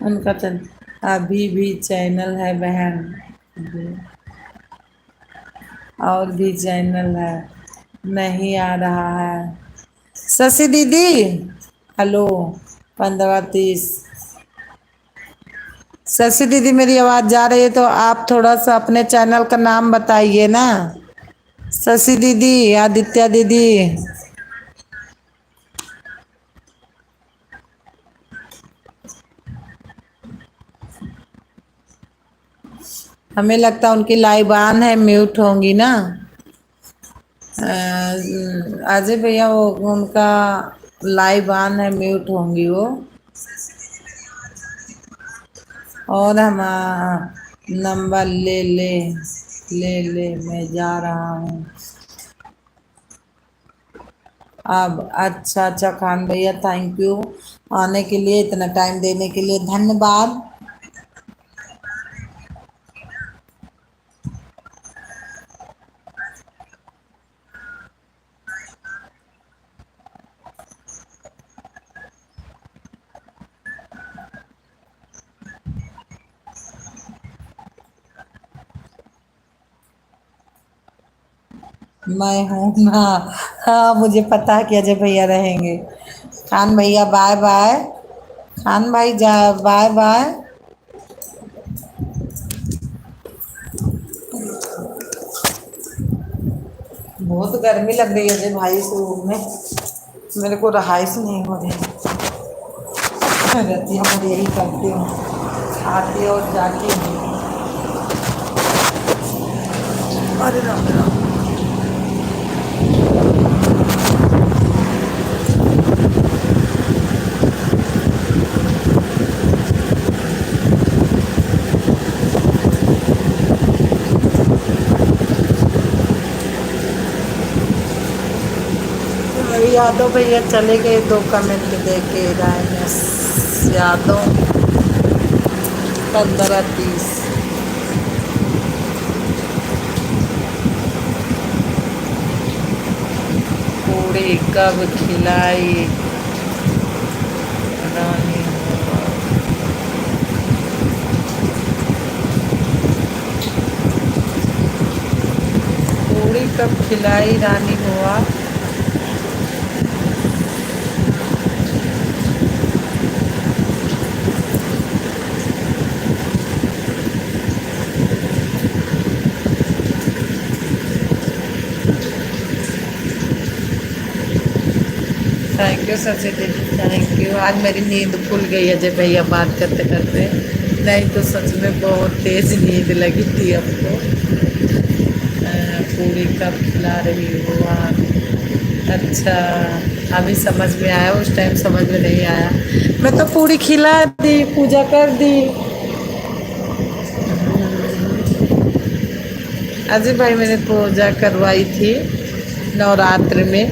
उनका चैनल। अभी भी चैनल है बहन, और भी चैनल है, नहीं आ रहा है। शशि दीदी हेलो 15 30। शशि दीदी मेरी आवाज़ जा रही है तो आप थोड़ा सा अपने चैनल का नाम बताइए ना। शशि दीदी, आदित्य दीदी। हमें लगता है उनकी लाइव ऑन है, म्यूट होंगी ना। अजय भैया वो उनका लाइव ऑन है, म्यूट होंगी वो। और हम नंबर ले ले ले ले, मैं जा रहा हूँ अब। अच्छा अच्छा खान भैया, थैंक यू आने के लिए, इतना टाइम देने के लिए धन्यवाद। मैं हूँ ना। हाँ मुझे पता है कि अजय भैया रहेंगे। खान भैया बाय बाय। खान भाई जा, बाय बाय। बहुत गर्मी लग रही है जी भाई इस रूम में। मेरे को रहाइश नहीं हो रही। रहती है मैं यही करती हूँ, आती और जाती हूँ। अरे राम राम। यादव भैया चले गए, दो कमेंट दे के रायनेस यादव 15-30। पूड़ी कब खिलाई रानी हो। पूड़ी कब खिलाई रानी हुआ। थैंक यू सची दीदी, थैंक यू। आज मेरी नींद खुल गई है जब भैया बात करते करते, नहीं तो सच में बहुत तेज नींद लगी थी हमको। पूरी कब खिला रही हो आप। अच्छा, अभी समझ में आया, उस टाइम समझ में नहीं आया। मैं तो पूरी खिला दी, पूजा कर दी। अजय भाई मैंने पूजा करवाई थी नवरात्र में,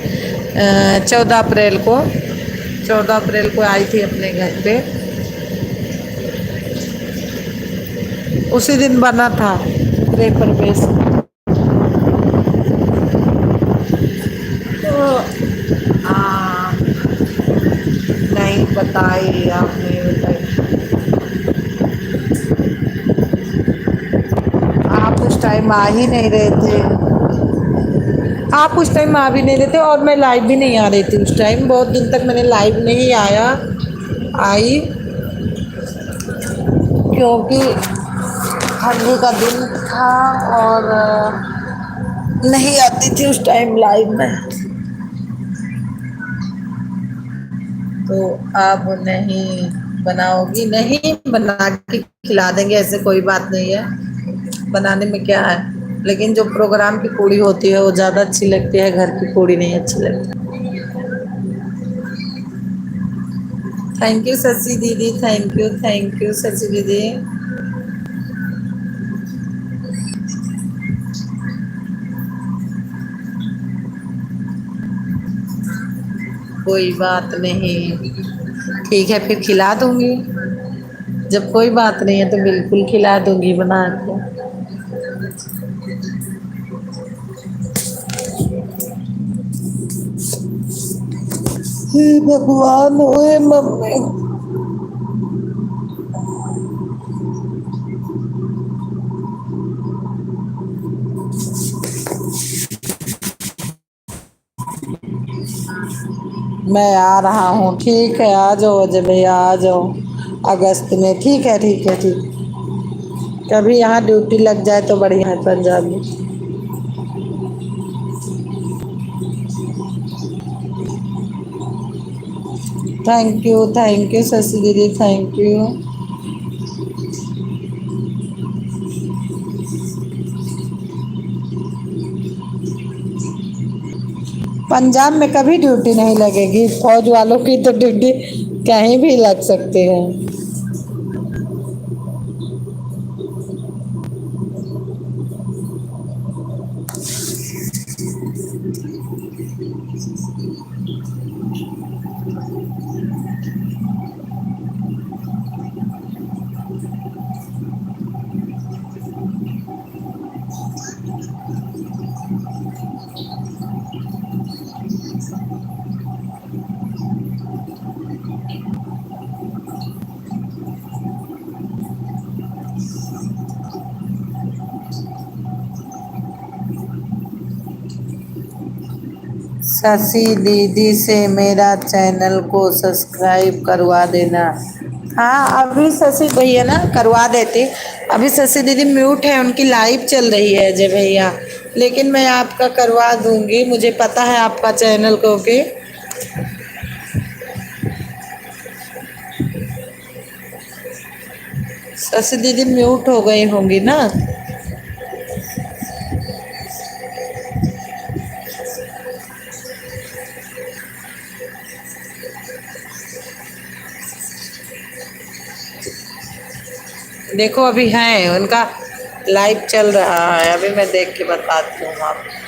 14 अप्रैल को। 14 अप्रैल को आई थी अपने घर पे, उसी दिन बना था गृह प्रवेश। तो नहीं बताई आपने, बताई। आप उस टाइम आ ही नहीं रहे थे। आप उस टाइम आ भी नहीं रहे थे और मैं लाइव भी नहीं आ रही थी उस टाइम। बहुत दिन तक मैंने लाइव नहीं आया आई, क्योंकि ठंडी का दिन था और नहीं आती थी उस टाइम लाइव में। तो अब नहीं बनाओगी? नहीं, बना के खिला देंगे, ऐसे कोई बात नहीं है, बनाने में क्या है। लेकिन जो प्रोग्राम की पूड़ी होती है वो ज़्यादा अच्छी लगती है, घर की पूड़ी नहीं अच्छी लगती। थैंक यू शशि दीदी, थैंक यू शशि दीदी। कोई बात नहीं, ठीक है फिर खिला दूंगी। जब कोई बात नहीं है तो बिल्कुल खिला दूंगी बना के। हे भगवान ओए मम्मी। मैं आ रहा हूँ, ठीक है, आ जाओ अजय भैया, आ जाओ अगस्त में। ठीक है, ठीक है, ठीक। कभी यहाँ ड्यूटी लग जाए तो बढ़िया है पंजाब में। थैंक यू शशि दीदी, थैंक यू। पंजाब में कभी ड्यूटी नहीं लगेगी, फौज वालों की तो ड्यूटी कहीं भी लग सकती है। शशि दीदी से मेरा चैनल को सब्सक्राइब करवा देना। हाँ अभी शशि भैया ना करवा देते। अभी शशि दीदी म्यूट है, उनकी लाइव चल रही है अजय भैया, लेकिन मैं आपका करवा दूंगी, मुझे पता है आपका चैनल को के। शशि दीदी म्यूट हो गई होंगी ना। देखो अभी है उनका लाइव चल रहा है, अभी मैं देख के बताती हूँ आपको।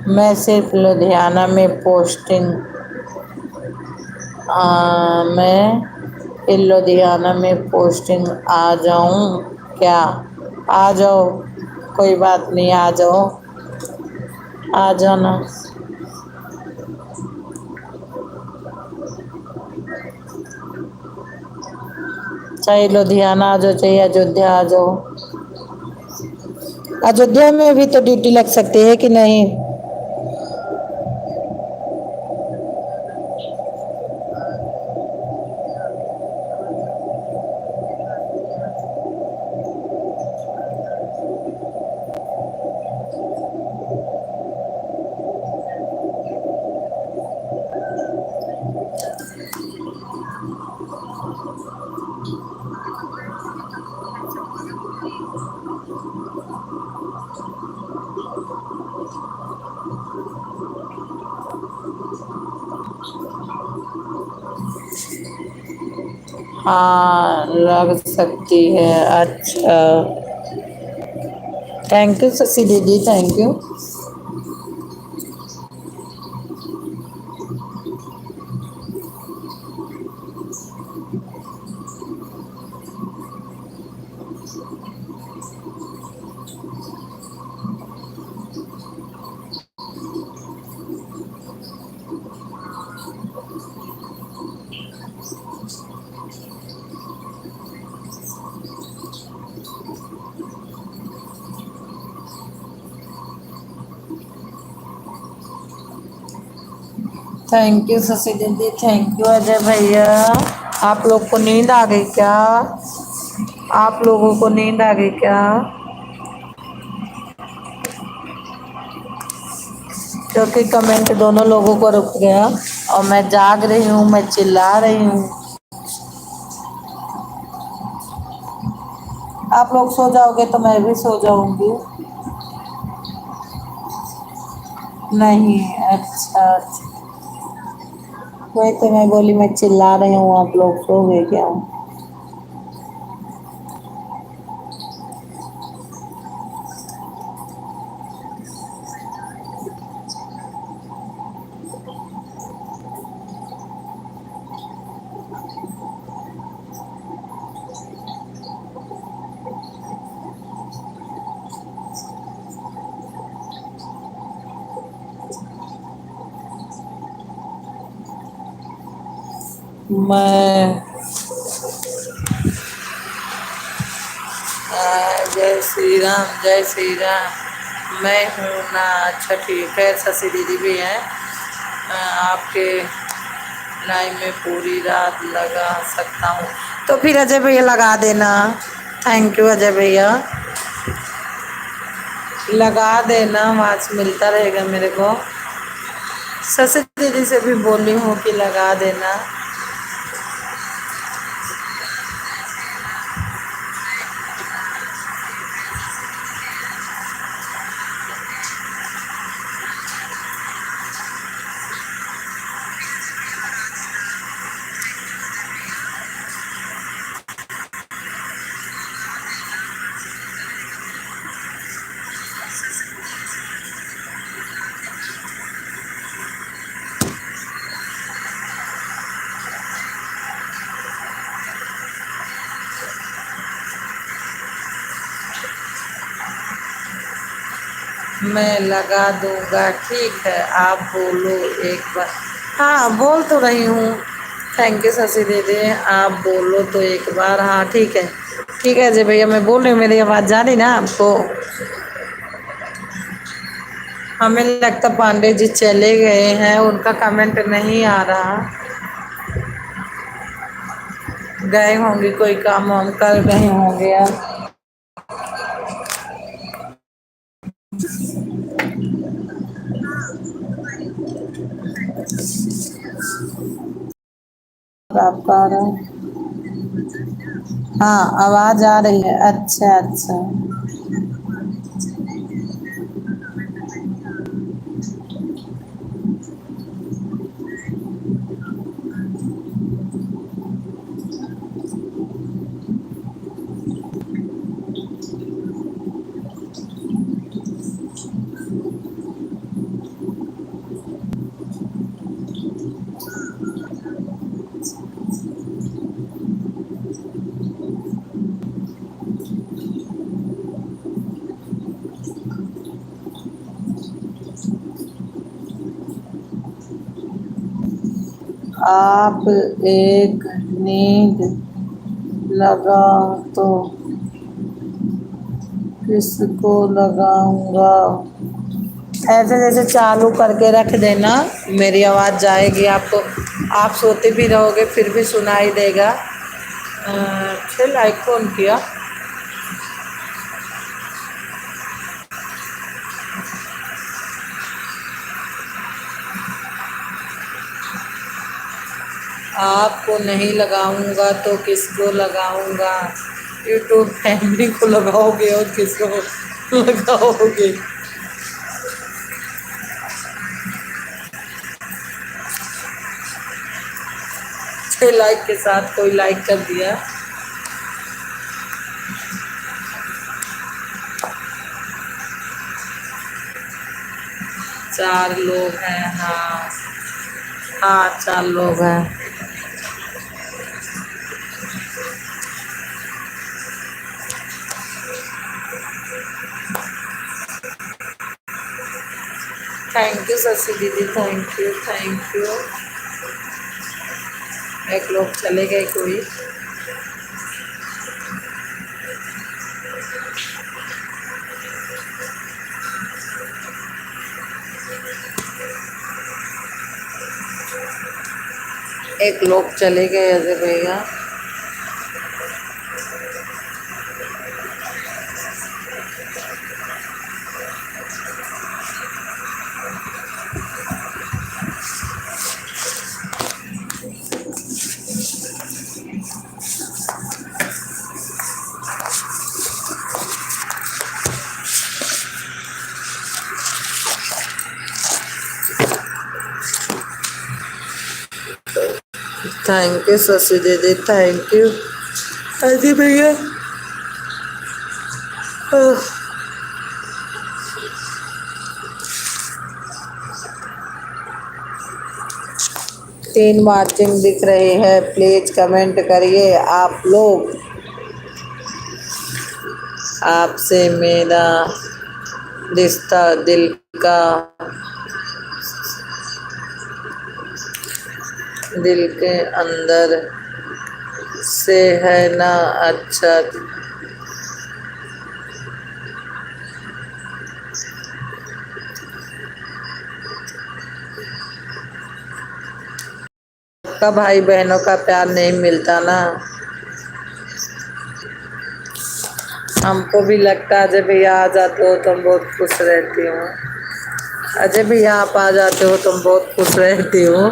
मैं सिर्फ लुधियाना में पोस्टिंग मैं फिर लुधियाना में पोस्टिंग आ जाऊं क्या? आ जाओ, कोई बात नहीं, आ जाओ, आ जाना। चाहे लुधियाना आ जाओ, चाहे अयोध्या आ जाओ। अयोध्या में भी तो ड्यूटी लग सकती है कि नहीं? हाँ लग सकती है। अच्छा, थैंक यू शशि दीदी, thank you. Thank you Shashi दीदी, थैंक यू अजय भैया। आप लोग को नींद आ गई क्या? आप लोगों को नींद आ गई क्या? क्योंकि कमेंट दोनों लोगों को रुक गया और मैं जाग रही हूँ, मैं चिल्ला रही हूँ। आप लोग सो जाओगे तो मैं भी सो जाऊंगी। नहीं, अच्छा अच्छा। वही तो मैं बोली, मैं चिल्ला रही हूँ, आप लोग सो गए क्या? मैं जय श्री राम, जय श्री राम। मैं हूँ ना। अच्छा ठीक है, शशि दीदी भी हैं। आपके लाइव में पूरी रात लगा सकता हूँ, तो फिर अजय भैया लगा देना। थैंक यू अजय भैया, लगा देना, आवाज मिलता रहेगा मेरे को। शशि दीदी से भी बोली हूँ कि लगा देना। मैं लगा दूंगा। ठीक है, आप बोलो एक बार। हाँ, बोल तो रही हूँ। थैंक यू शशि दीदी। आप बोलो तो एक बार। हाँ ठीक है, ठीक है अजय भैया, मैं बोल रही हूँ। मेरी आवाज़ जा रही ना आपको? हमें लगता पांडे जी चले गए हैं, उनका कमेंट नहीं आ रहा। गए होंगे, कोई काम वाम कर रहे होंगे यार। आपका आ रहा है? हाँ, आवाज आ रही है। अच्छा अच्छा। आप एक नींद लगा तो किसको लगाऊंगा? ऐसे जैसे चालू करके रख देना, मेरी आवाज़ जाएगी आपको। आप सोते भी रहोगे फिर भी सुनाई देगा। अच्छे लाइक कौन किया? आपको नहीं लगाऊंगा तो किसको लगाऊंगा? यूट्यूब फैमिली को लगाओगे और किसको लगाओगे? 6 लाइक के साथ कोई लाइक कर दिया। 4 लोग हैं, हाँ। हाँ, 4 लोग हैं। थैंक यू शशि दीदी, थैंक यू थैंक यू। एक लोग चले गए कोई। एक लोग चले गए अजय भैया। थैंक यू शशि दीदी, थैंक यू अजय भैया। आह, 3 वाचिंग दिख रही है, प्लीज कमेंट करिए आप लोग। आपसे मेरा रिश्ता दिल का, दिल के अंदर से है ना। अच्छा, का भाई बहनों का प्यार नहीं मिलता ना। हमको भी लगता है अजय भैया आ जाते हो तो हम बहुत खुश रहती हूँ। अजय भैया आप आ जाते हो तुम बहुत खुश रहती हो।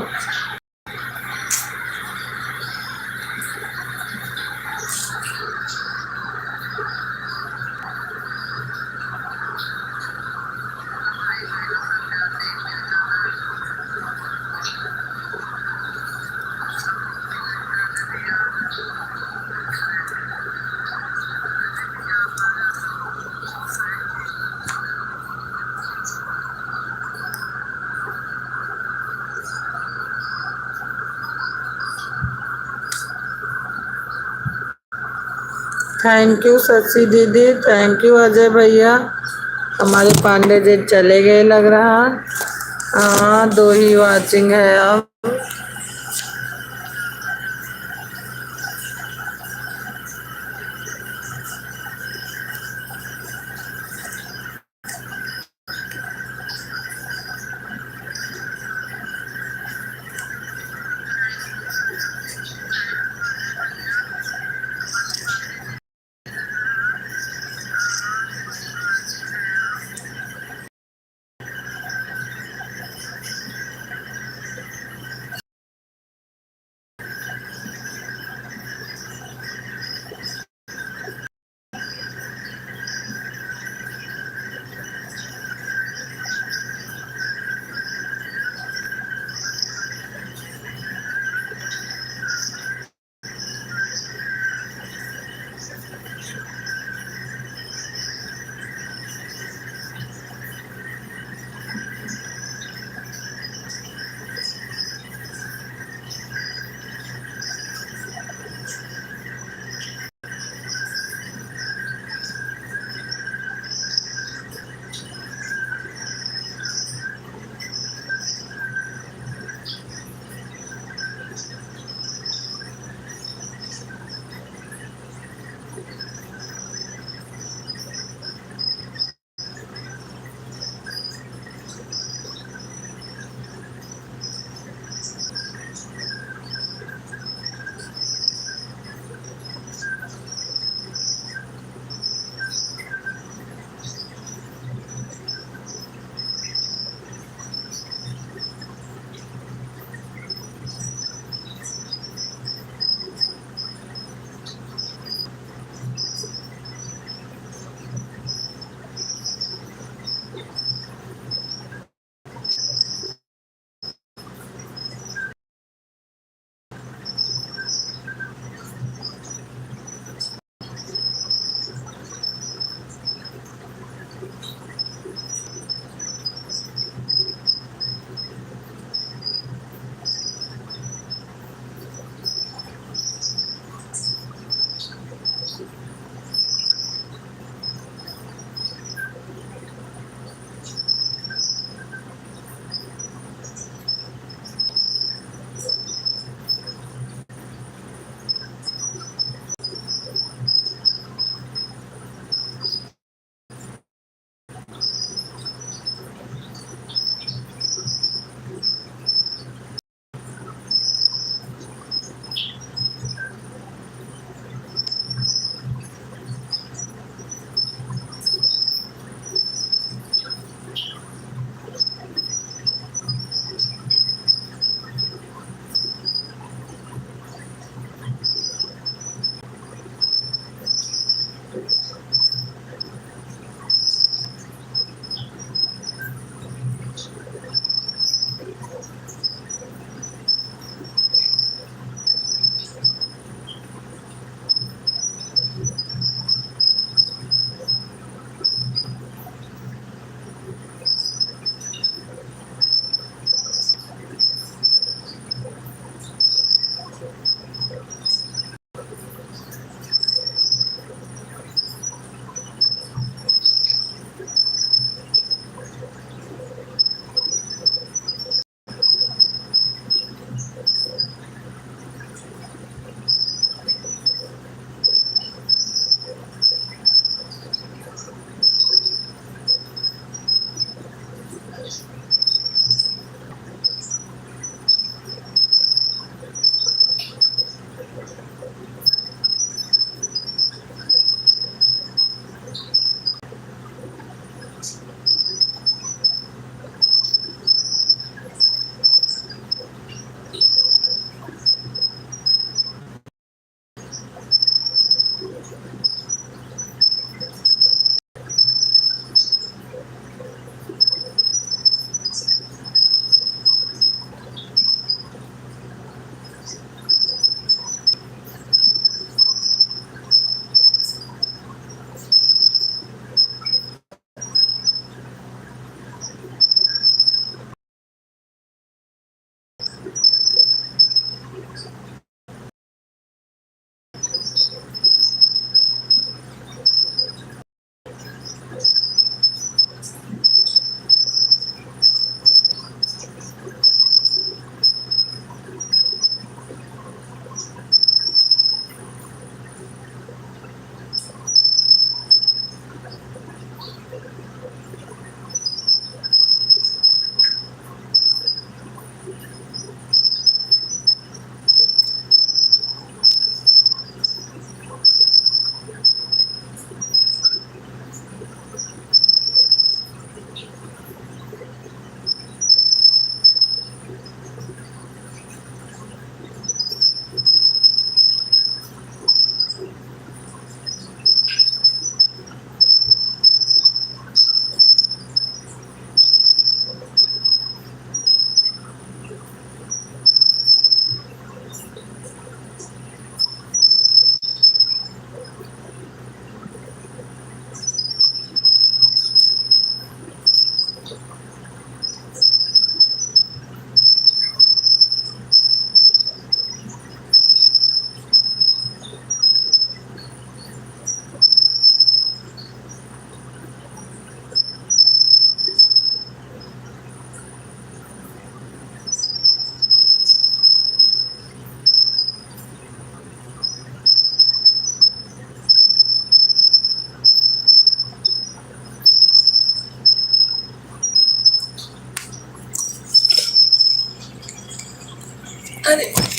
थैंक यू शशि दीदी, थैंक यू अजय भैया। हमारे पांडे जी चले गए लग रहा। हाँ, दो ही वाचिंग है अब।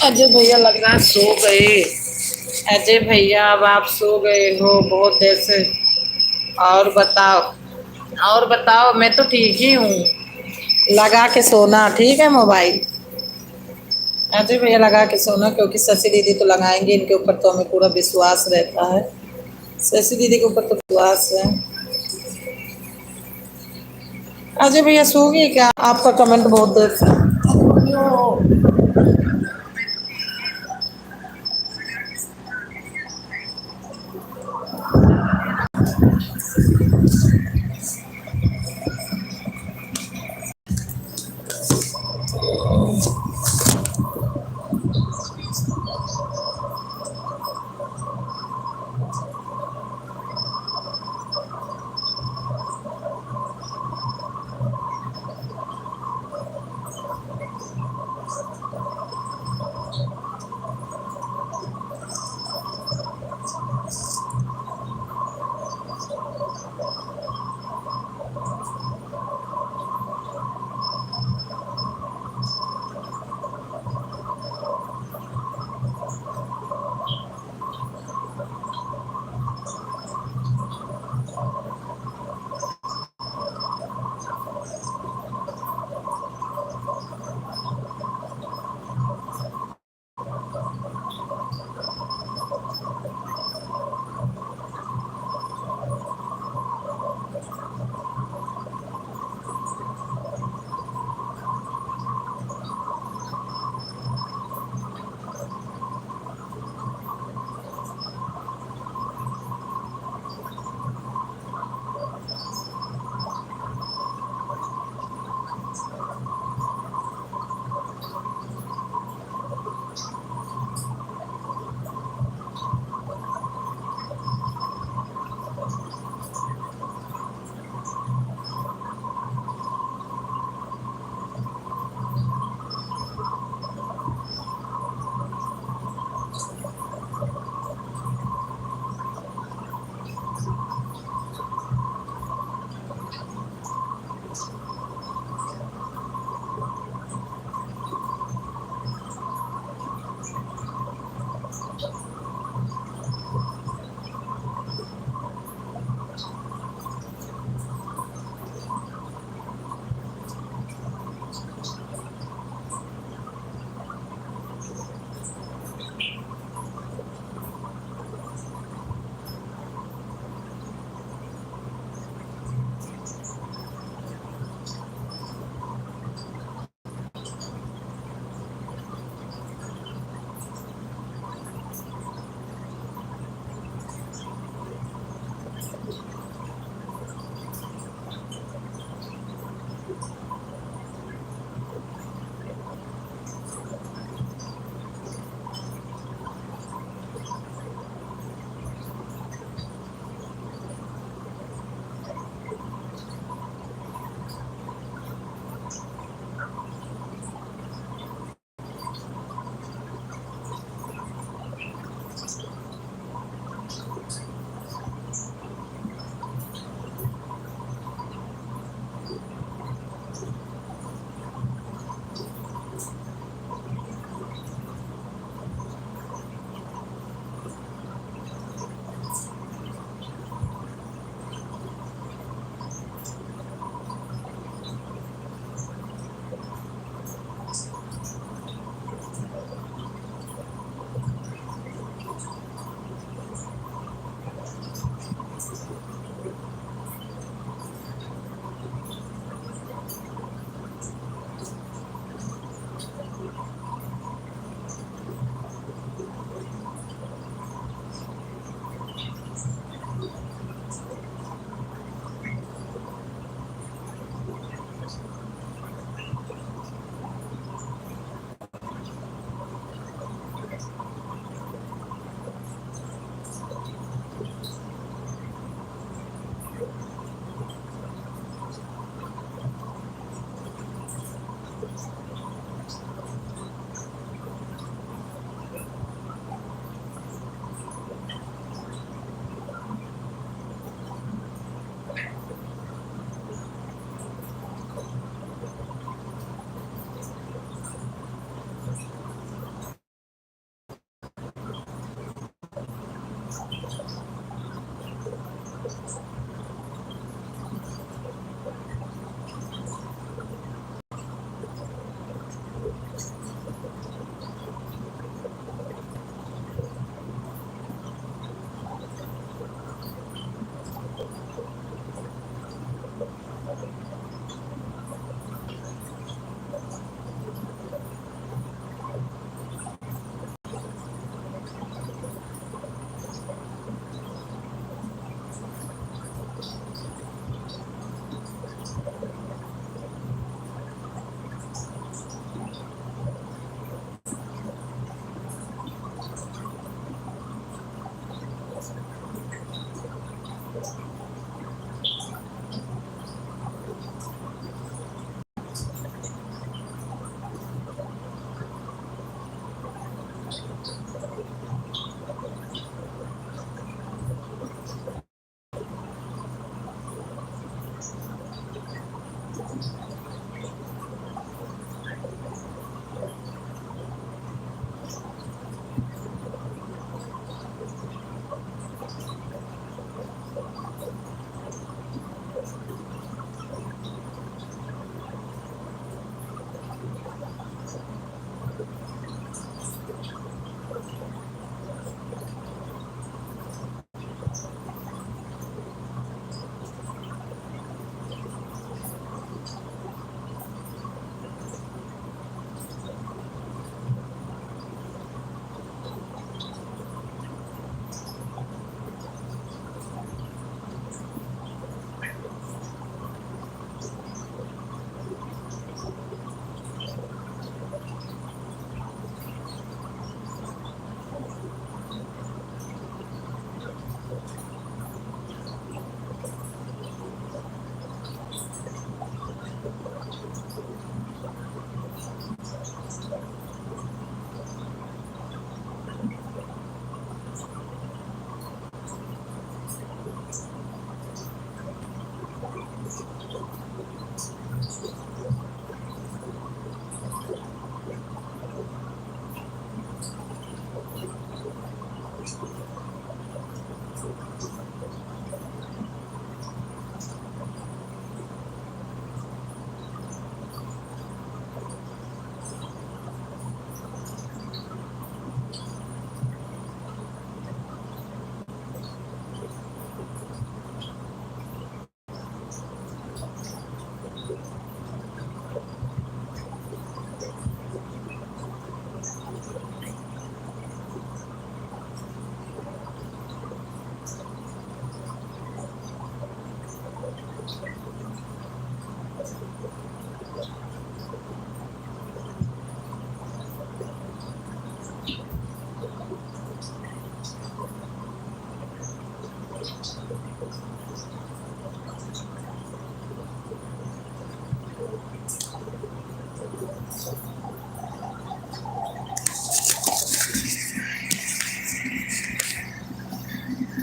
अजय भैया लग रहा है सो गए। अजय भैया अब आप सो गए हो बहुत देर से। और बताओ। और बताओ, मैं तो ठीक ही हूँ। लगा के सोना ठीक है मोबाइल। अजय भैया लगा के सोना, क्योंकि शशि दीदी तो लगाएंगे, इनके ऊपर तो हमें पूरा विश्वास रहता है। शशि दीदी के ऊपर तो विश्वास है। अजय भैया सो गए क्या? आपका कमेंट बहुत देर से।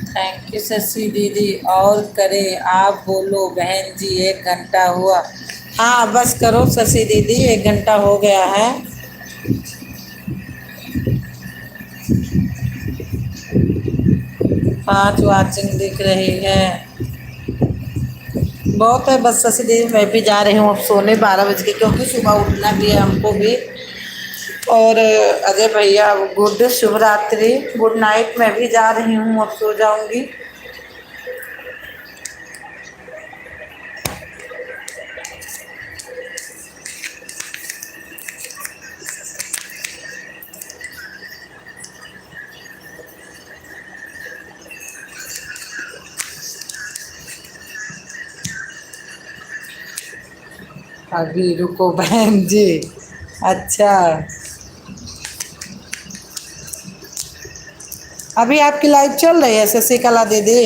थैंक यू शशि दीदी। और करे आप बोलो बहन जी, 1 घंटा हुआ। हाँ बस करो शशि दीदी, 1 घंटा हो गया है। 5 वाचिंग दिख रही है, बहुत है। बस शशि दीदी मैं भी जा रही हूँ अब सोने 12 बज के, क्योंकि सुबह उठना भी है हमको भी। और अजय भैया गुड शुभ रात्रि, गुड नाइट। मैं भी जा रही हूँ अब, सो जाऊंगी। अभी रुको बहन जी। अच्छा, अभी आपकी लाइव चल रही है शशिकला दीदी?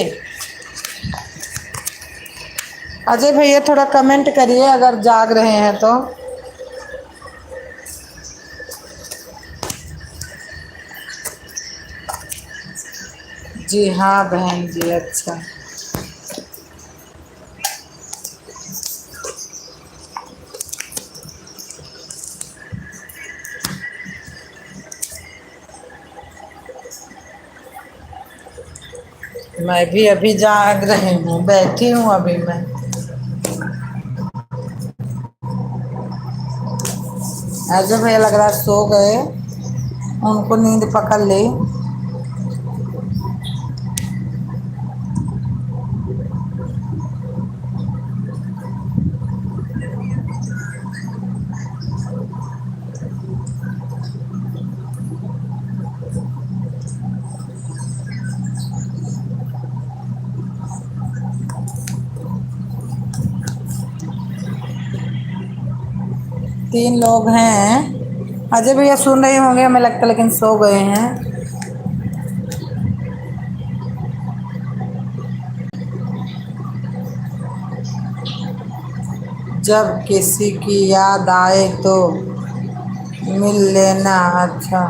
अजय भैया थोड़ा कमेंट करिए अगर जाग रहे हैं तो। जी हाँ बहन जी, अच्छा। मैं भी अभी जाग रही हूँ, बैठी हूँ अभी मैं। ऐसे भैया लग रहा है सो गए, उनको नींद पकड़ ली। 3 लोग हैं। अजय भैया सुन रहे होंगे हमें लगता है, लेकिन सो गए हैं। जब किसी की याद आए तो मिल लेना। अच्छा।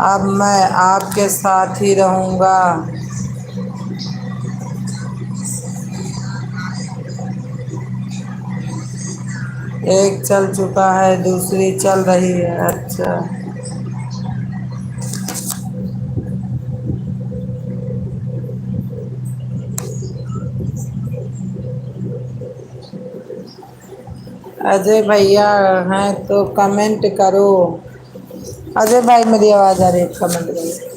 अब मैं आपके साथ ही रहूँगा। एक चल चुका है, दूसरी चल रही है। अच्छा। अजय भैया हैं तो कमेंट करो। अजय भाई मेरी आवाज़ आ रही है, कमेंट करो।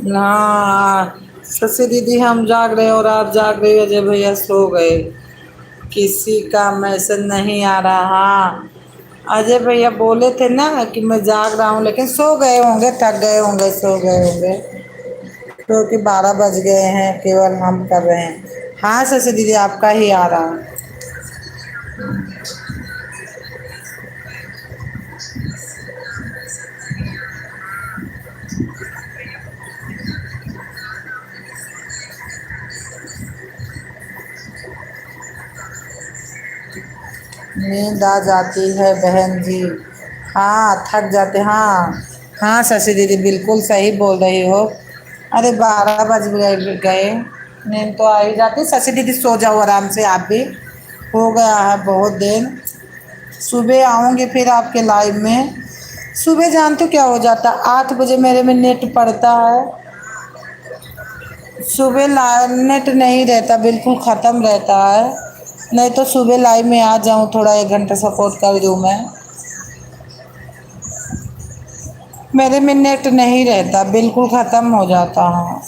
हाँ शशि दीदी, हम जाग रहे और आप जाग रहे हो, अजय भैया सो गए। किसी का मैसेज नहीं आ रहा। हाँ अजय भैया बोले थे ना कि मैं जाग रहा हूँ, लेकिन सो गए होंगे, थक गए होंगे, सो गए होंगे, क्योंकि 12 बज गए हैं, केवल हम कर रहे हैं। हाँ शशि दीदी, आपका ही आ रहा है। नींद आ जाती है बहन जी। हाँ थक जाते। हाँ हाँ शशि दीदी बिल्कुल सही बोल रही हो। अरे 12 बज गए, नींद तो आ ही जाती। शशि दीदी सो जाओ आराम से, आप भी हो गया है बहुत देर। सुबह आऊँगी फिर आपके लाइव में। सुबह जानते हो क्या हो जाता, 8 बजे मेरे में नेट पड़ता है। सुबह नेट नहीं रहता, बिल्कुल ख़त्म रहता है। नहीं तो सुबह लाइव में आ जाऊँ, थोड़ा 1 घंटा सपोर्ट कर दूँ मैं। मेरे में नेट नहीं रहता, बिल्कुल ख़त्म हो जाता है।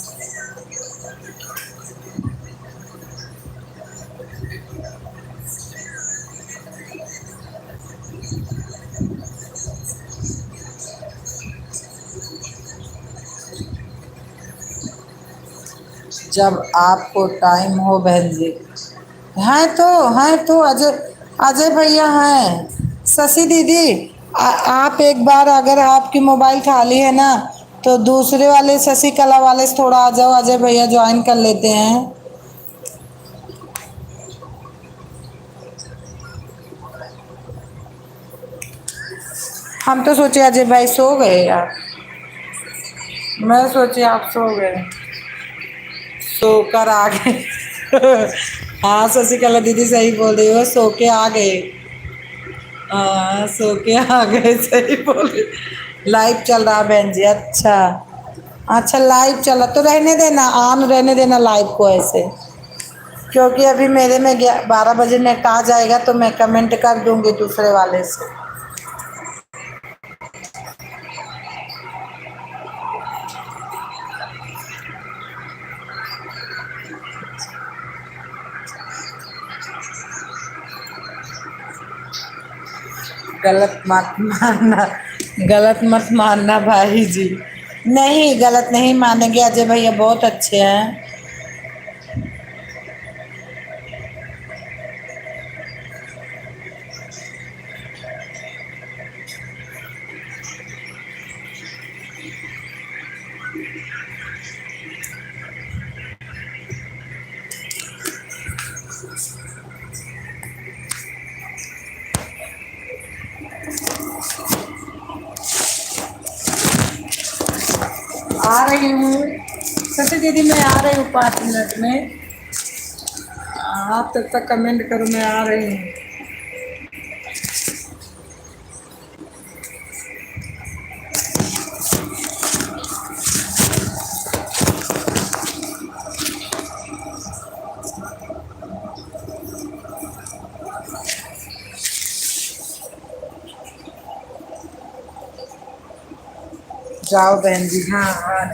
जब आपको टाइम हो बहन जी। हैं तो अजय, अजय भैया हैं। शशि दीदी, आप एक बार, अगर आपकी मोबाइल खाली है ना, तो दूसरे वाले शशि कला वाले से थोड़ा आ जाओ, अजय भैया ज्वाइन कर लेते हैं। हम तो सोचे अजय भाई सो गए यार। मैं सोची आप सो गए, सोकर आ गए। हाँ शशिकला दीदी सही बोल रही हो, सो के आ गए। हाँ सो के आ गए, सही बोल रही। लाइव चल रहा बहन जी। अच्छा। अच्छा लाइव चला तो रहने देना, ऑन रहने देना लाइव को ऐसे, क्योंकि अभी मेरे में 12 बजे नेट आ जाएगा तो मैं कमेंट कर दूंगी दूसरे वाले से। गलत मत मानना, गलत मत मानना भाई जी। नहीं गलत नहीं मानेंगे, अजय भैया बहुत अच्छे हैं। आ रही हूँ। सती दीदी मैं आ रही हूँ 5 मिनट में। आप तब तक कमेंट करो, मैं आ रही हूँ। जाओ बहन जी, हाँ हाँ।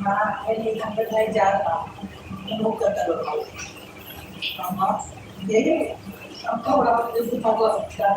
हाँ, ये नंबर भाई जा रहा हूँ। वो करता रहो। हाँ, ये आपका बड़ा जो पापा का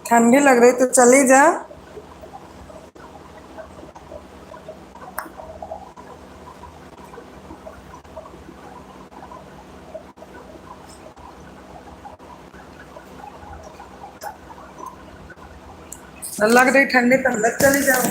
ठंडी लग रही तो चली जा। लग रही ठंडी तो अंदर चली जाओ।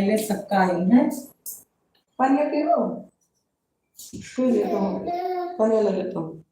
ले सकता है पानी पियो पी लेता हूँ पानी ले लेता हूँ